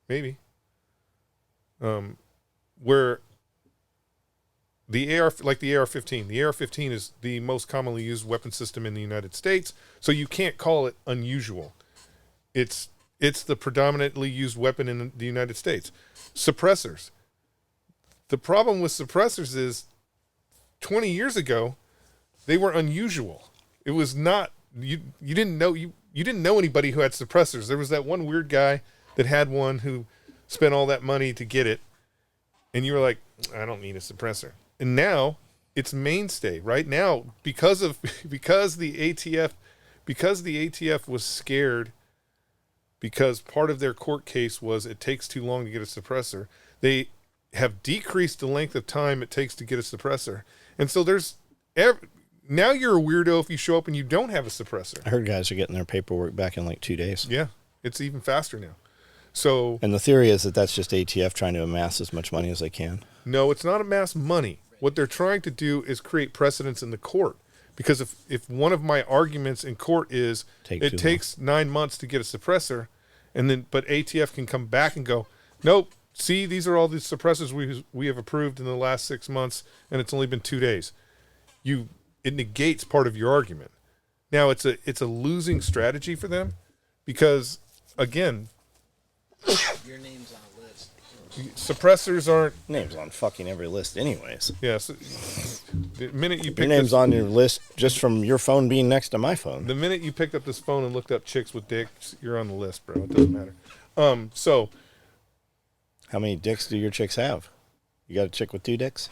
maybe. Where the AR-15. The AR-15 is the most commonly used weapon system in the United States, so you can't call it unusual. It's the predominantly used weapon in the United States. Suppressors. The problem with suppressors is 20 years ago, they were unusual. It was not you didn't know anybody who had suppressors. There was that one weird guy that had one who spent all that money to get it, and you were like, I don't need a suppressor. And now it's mainstay right now because the ATF was scared, because part of their court case was it takes too long to get a suppressor. They have decreased the length of time it takes to get a suppressor. And so now you're a weirdo if you show up and you don't have a suppressor. I heard guys are getting their paperwork back in like 2 days. Yeah, it's even faster now. So, and the theory is that that's just ATF trying to amass as much money as they can. No, it's not amass money. What they're trying to do is create precedence in the court. Because if one of my arguments in court is it takes 9 months to get a suppressor, but ATF can come back and go, nope, see, these are all the suppressors we have approved in the last 6 months, and it's only been 2 days. It negates part of your argument. Now it's a losing strategy for them, because again, your name's on a list. Suppressors aren't names on fucking every list, anyways. Yes. The minute you pick your name's on your list just from your phone being next to my phone. The minute you picked up this phone and looked up chicks with dicks, you're on the list, bro. It doesn't matter. So, how many dicks do your chicks have? You got a chick with 2 dicks?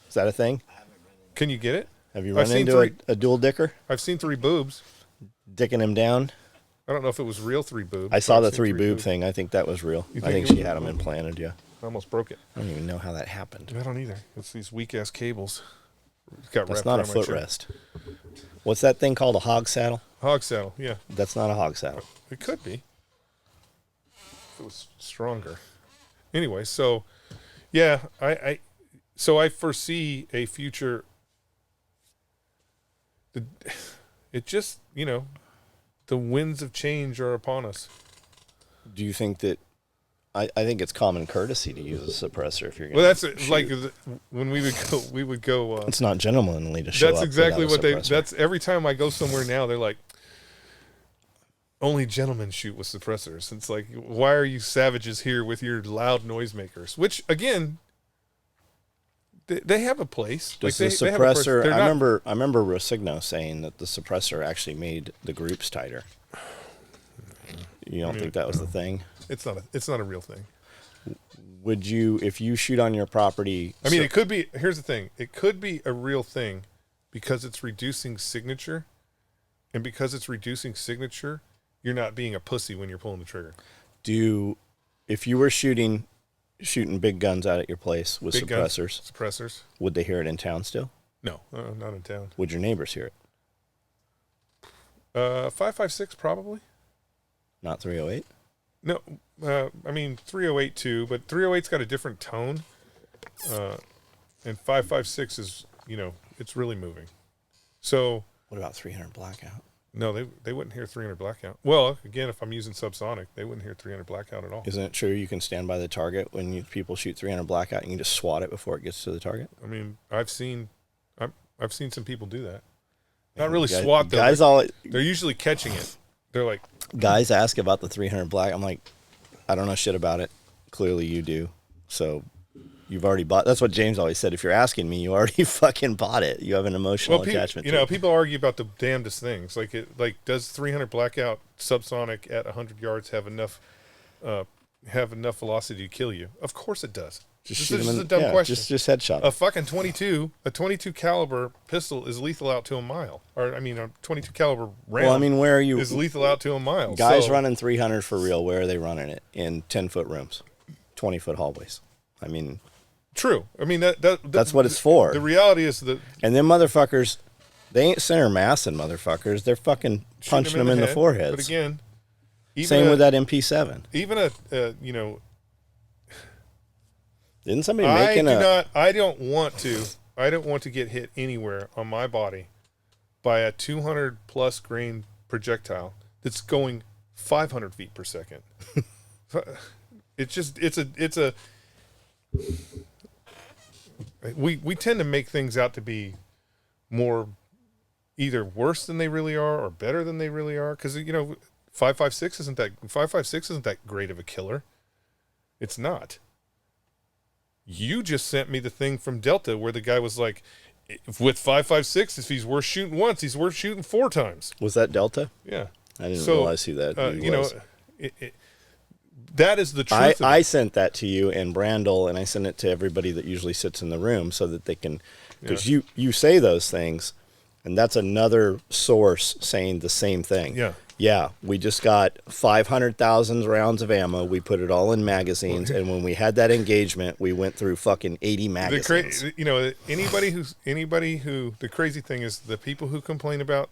Is that a thing? Can you get it? Have you run into a dual dicker? I've seen 3 boobs. Dicking him down? I don't know if it was real 3 boobs. I saw the 3 boob thing. I think that was real. I think she had them implanted, yeah. I almost broke it. I don't even know how that happened. I don't either. It's these weak-ass cables. That's not a footrest. What's that thing called? A hog saddle? Hog saddle, yeah. That's not a hog saddle. It could be. If it was stronger. Anyway, so, yeah, I foresee a future. It just, the winds of change are upon us. Do you think that I think it's common courtesy to use a suppressor if you're going to. Well, that's like when we would go. It's not gentlemanly to show up. That's exactly what suppressor. That's every time I go somewhere now. They're like, only gentlemen shoot with suppressors. It's like, why are you savages here with your loud noisemakers? Which again, they have a place. Does the suppressor? I remember Rosigno saying that the suppressor actually made the groups tighter. You don't think that was the thing? It's not a real thing. Would you, if you shoot on your property? I mean, it could be. Here's the thing: it could be a real thing because it's reducing signature, and because it's reducing signature, you're not being a pussy when you're pulling the trigger. If you were shooting big guns out at your place with suppressors, would they hear it in town still? No, not in town. Would your neighbors hear it? 5.56 probably. Not 308. No, I mean 308 too, but 308's got a different tone, and 5.56 is it's really moving. So what about 300 blackout? No, they wouldn't hear 300 blackout. Well, again, if I'm using subsonic, they wouldn't hear 300 blackout at all. Isn't it true you can stand by the target when people shoot 300 blackout? You can just swat it before it gets to the target. I mean, I've seen some people do that. Not really swat though. Guys, they're usually catching it. They're like, guys ask about the 300 black. I'm like, I don't know shit about it. Clearly, you do. So you've already bought. That's what James always said. If you're asking me, you already fucking bought it. You have an emotional attachment. You know, people argue about the damnedest things. Like does 300 blackout subsonic at 100 yards have enough velocity to kill you? Of course it does. Just This is a dumb question. Just headshot. A fucking 22 caliber pistol is lethal out to a mile. Or I mean, a 22 caliber round. Well, I mean, where are you? Is lethal out to a mile. Guys running 300 for real. Where are they running it? In 10-foot rooms, 20-foot hallways. I mean, true. I mean that's what it's for. The reality is that. And then motherfuckers, they ain't center massing motherfuckers. They're fucking punching them in the foreheads. But again, same with that MP7. Even Didn't somebody making I don't want to get hit anywhere on my body by a 200 plus grain projectile that's going 500 feet per second. We tend to make things out to be more either worse than they really are or better than they really are. Cause 5.56 isn't that great of a killer. It's not. You just sent me the thing from Delta where the guy was like, with 5.56, if he's worth shooting once, he's worth shooting 4 times. Was that Delta? Yeah. I didn't realize who that was. That is the truth. I sent that to you and Brandel, and I sent it to everybody that usually sits in the room so that they can, because you say those things, and that's another source saying the same thing. Yeah. Yeah, we just got 500,000 rounds of ammo. We put it all in magazines, and when we had that engagement, we went through fucking 80 magazines. Anybody who the crazy thing is the people who complain about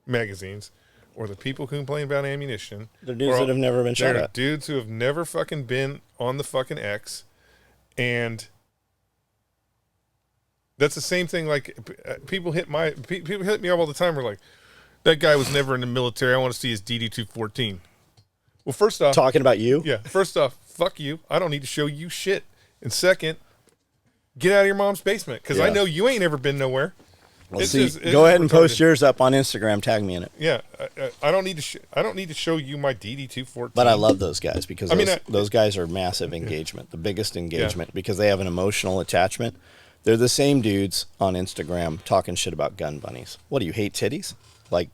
magazines or the people who complain about ammunition. They're dudes that have never been shot at. Dudes who have never fucking been on the fucking X, and that's the same thing. Like people hit me up all the time. We're like, that guy was never in the military. I want to see his DD-214. Well, first off... Talking about you? Yeah. First off, fuck you. I don't need to show you shit. And second, get out of your mom's basement, because I know you ain't ever been nowhere. Well, go ahead and post yours up on Instagram. Tag me in it. Yeah. I don't need to show you my DD-214. But I love those guys because those guys are massive engagement, the biggest engagement, because they have an emotional attachment. They're the same dudes on Instagram talking shit about gun bunnies. What, do you hate titties? Like,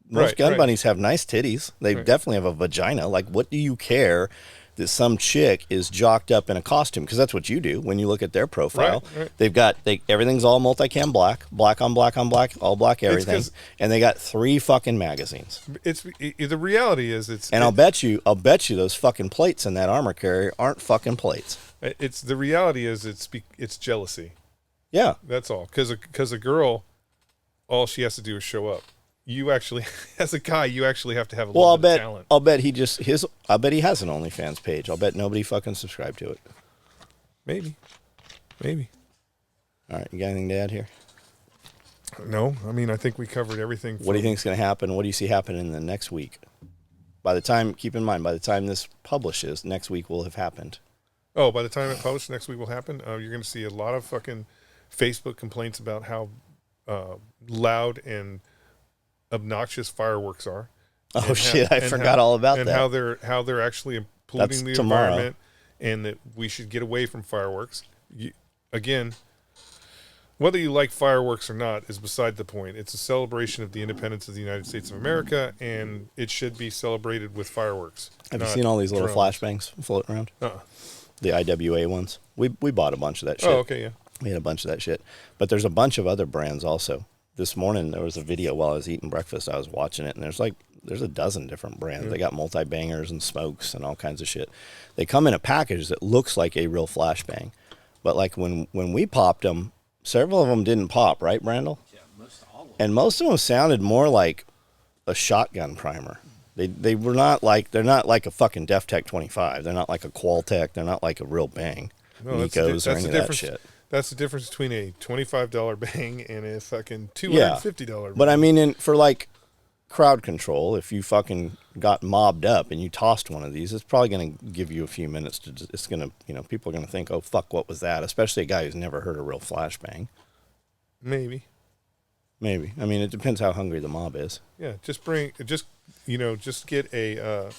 most gun bunnies have nice titties. They definitely have a vagina. Like, what do you care that some chick is jocked up in a costume? Because that's what you do when you look at their profile. They've got, everything's all multicam black on black on black, all black everything. And they got 3 fucking magazines. The reality is And I'll bet you those fucking plates in that armor carrier aren't fucking plates. The reality is it's jealousy. Yeah. That's all. Because a girl, all she has to do is show up. You actually, as a guy, you actually have to have a little bit of talent. I'll bet he has an OnlyFans page. I'll bet nobody fucking subscribed to it. Maybe. All right, you got anything to add here? No, I mean, I think we covered everything. What do you think is going to happen? What do you see happening in the next week? Keep in mind, by the time this publishes, next week will have happened. Oh, by the time it publishes, next week will happen. You're going to see a lot of fucking Facebook complaints about how loud and obnoxious fireworks are. Oh shit! I forgot all about that. And how they're actually polluting the environment, and that we should get away from fireworks. Again, whether you like fireworks or not is beside the point. It's a celebration of the independence of the United States of America, and it should be celebrated with fireworks. Have you seen all these little flashbangs floating around? The IWA ones. We bought a bunch of that shit. Oh, okay, yeah. We had a bunch of that shit, but there's a bunch of other brands also. This morning there was a video while I was eating breakfast. I was watching it, and there's a dozen different brands. They got multi-bangers and smokes and all kinds of shit. They come in a package that looks like a real flashbang, but like when we popped them, several of them didn't pop, right, Brandel? Yeah, all of them. And most of them sounded more like a shotgun primer. They're not like a fucking DefTech 25. They're not like a Qualtech. They're not like a real bang. No, Nikos or any of that shit. That's the difference between a $25 bang and a fucking $250 bang. But I mean, for like crowd control, if you fucking got mobbed up and you tossed one of these, it's probably going to give you a few minutes to, it's going to, you know, people are going to think, oh, fuck, what was that? Especially a guy who's never heard a real flashbang. Maybe. I mean, it depends how hungry the mob is. Yeah, just get a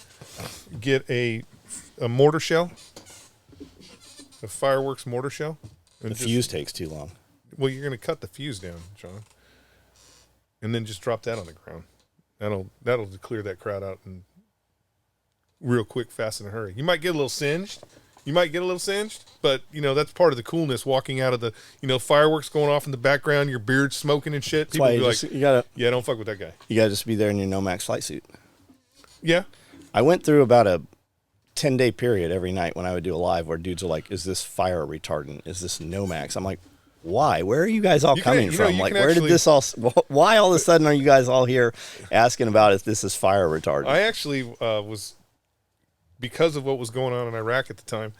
mortar shell, a fireworks mortar shell. The fuse takes too long. Well, you're going to cut the fuse down, John, and then just drop that on the ground. That'll clear that crowd out and real quick, fast, in a hurry. You might get a little singed. But, you know, that's part of the coolness, walking out of the, you know, fireworks going off in the background, your beard smoking and shit. People be like, yeah, don't fuck with that guy. You got to just be there in your Nomax flight suit. Yeah. I went through about a 10-day period every night when I would do a live where dudes are like, is this fire retardant? Is this Nomax? I'm like, why? Where are you guys all coming from? Like, where did this all... Why all of a sudden are you guys all here asking about if this is fire retardant? I actually was... Because of what was going on in Iraq at the time,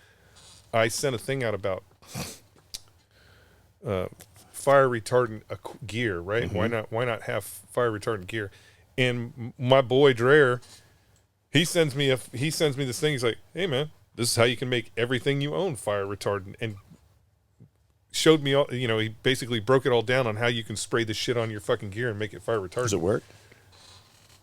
I sent a thing out about fire retardant gear, right? Mm-hmm. Why not have fire retardant gear? And my boy Dreher, he sends me this thing. He's like, hey, man, this is how you can make everything you own fire retardant. And showed me all, you know, he basically broke it all down on how you can spray the shit on your fucking gear and make it fire retardant. Does it work?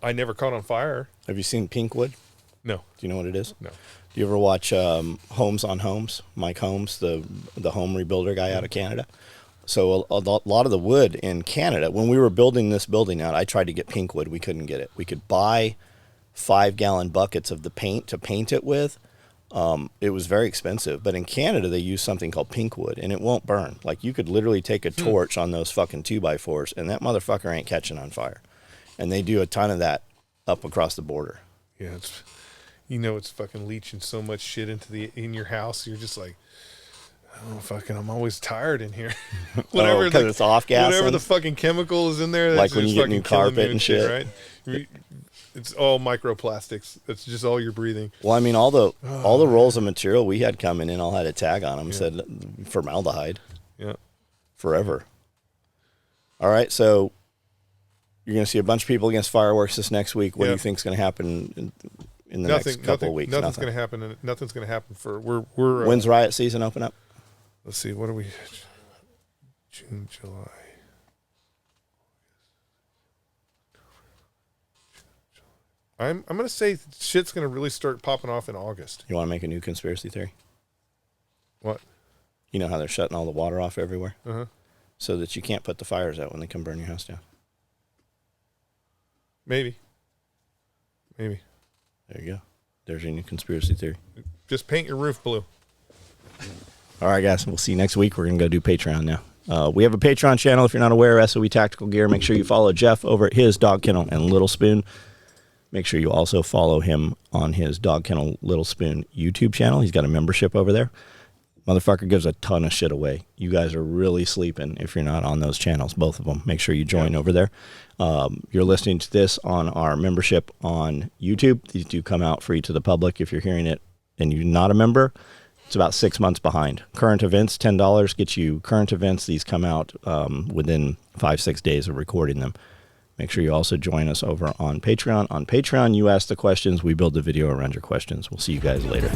I never caught on fire. Have you seen Pinkwood? No. Do you know what it is? No. Do you ever watch Homes on Homes? Mike Holmes, the home rebuilder guy out of Canada. So a lot of the wood in Canada, when we were building this building out, I tried to get Pinkwood. We couldn't get it. We could buy 5-gallon buckets of the paint to paint it with. It was very expensive, but in Canada they use something called Pinkwood, and it won't burn. Like, you could literally take a torch on those fucking 2x4s, and that motherfucker ain't catching on fire. And they do a ton of that up across the border. Yeah, it's fucking leaching so much shit in your house. You're just like, oh, fucking, I'm always tired in here. Whatever, because it's off gas. Whatever the fucking chemical is in there, that's like when you get new carpet and shit, right? It's all microplastics. It's just all you're breathing. Well, I mean, all the rolls of material we had coming in all had a tag on them, said formaldehyde. Yeah. Forever. All right, so you're going to see a bunch of people against fireworks this next week. What do you think is going to happen in the next couple of weeks? Nothing's going to happen. Nothing's going to happen for we're. When's riot season open up? Let's see. What are we? June, July. I'm going to say shit's going to really start popping off in August. You want to make a new conspiracy theory? What? You know how they're shutting all the water off everywhere? Uh-huh. So that you can't put the fires out when they come burn your house down. Maybe. There you go. There's your new conspiracy theory. Just paint your roof blue. All right, guys. We'll see you next week. We're going to go do Patreon now. We have a Patreon channel. If you're not aware, SOE Tactical Gear. Make sure you follow Jeff over at his Dog Kennel and Little Spoon. Make sure you also follow him on his Dog Kennel Little Spoon YouTube channel. He's got a membership over there. Motherfucker gives a ton of shit away. You guys are really sleeping if you're not on those channels, both of them. Make sure you join over there. You're listening to this on our membership on YouTube. These do come out free to the public. If you're hearing it and you're not a member, it's about 6 months behind. Current events, $10 gets you current events. These come out within 5-6 days of recording them. Make sure you also join us over on Patreon. On Patreon, you ask the questions. We build the video around your questions. We'll see you guys later.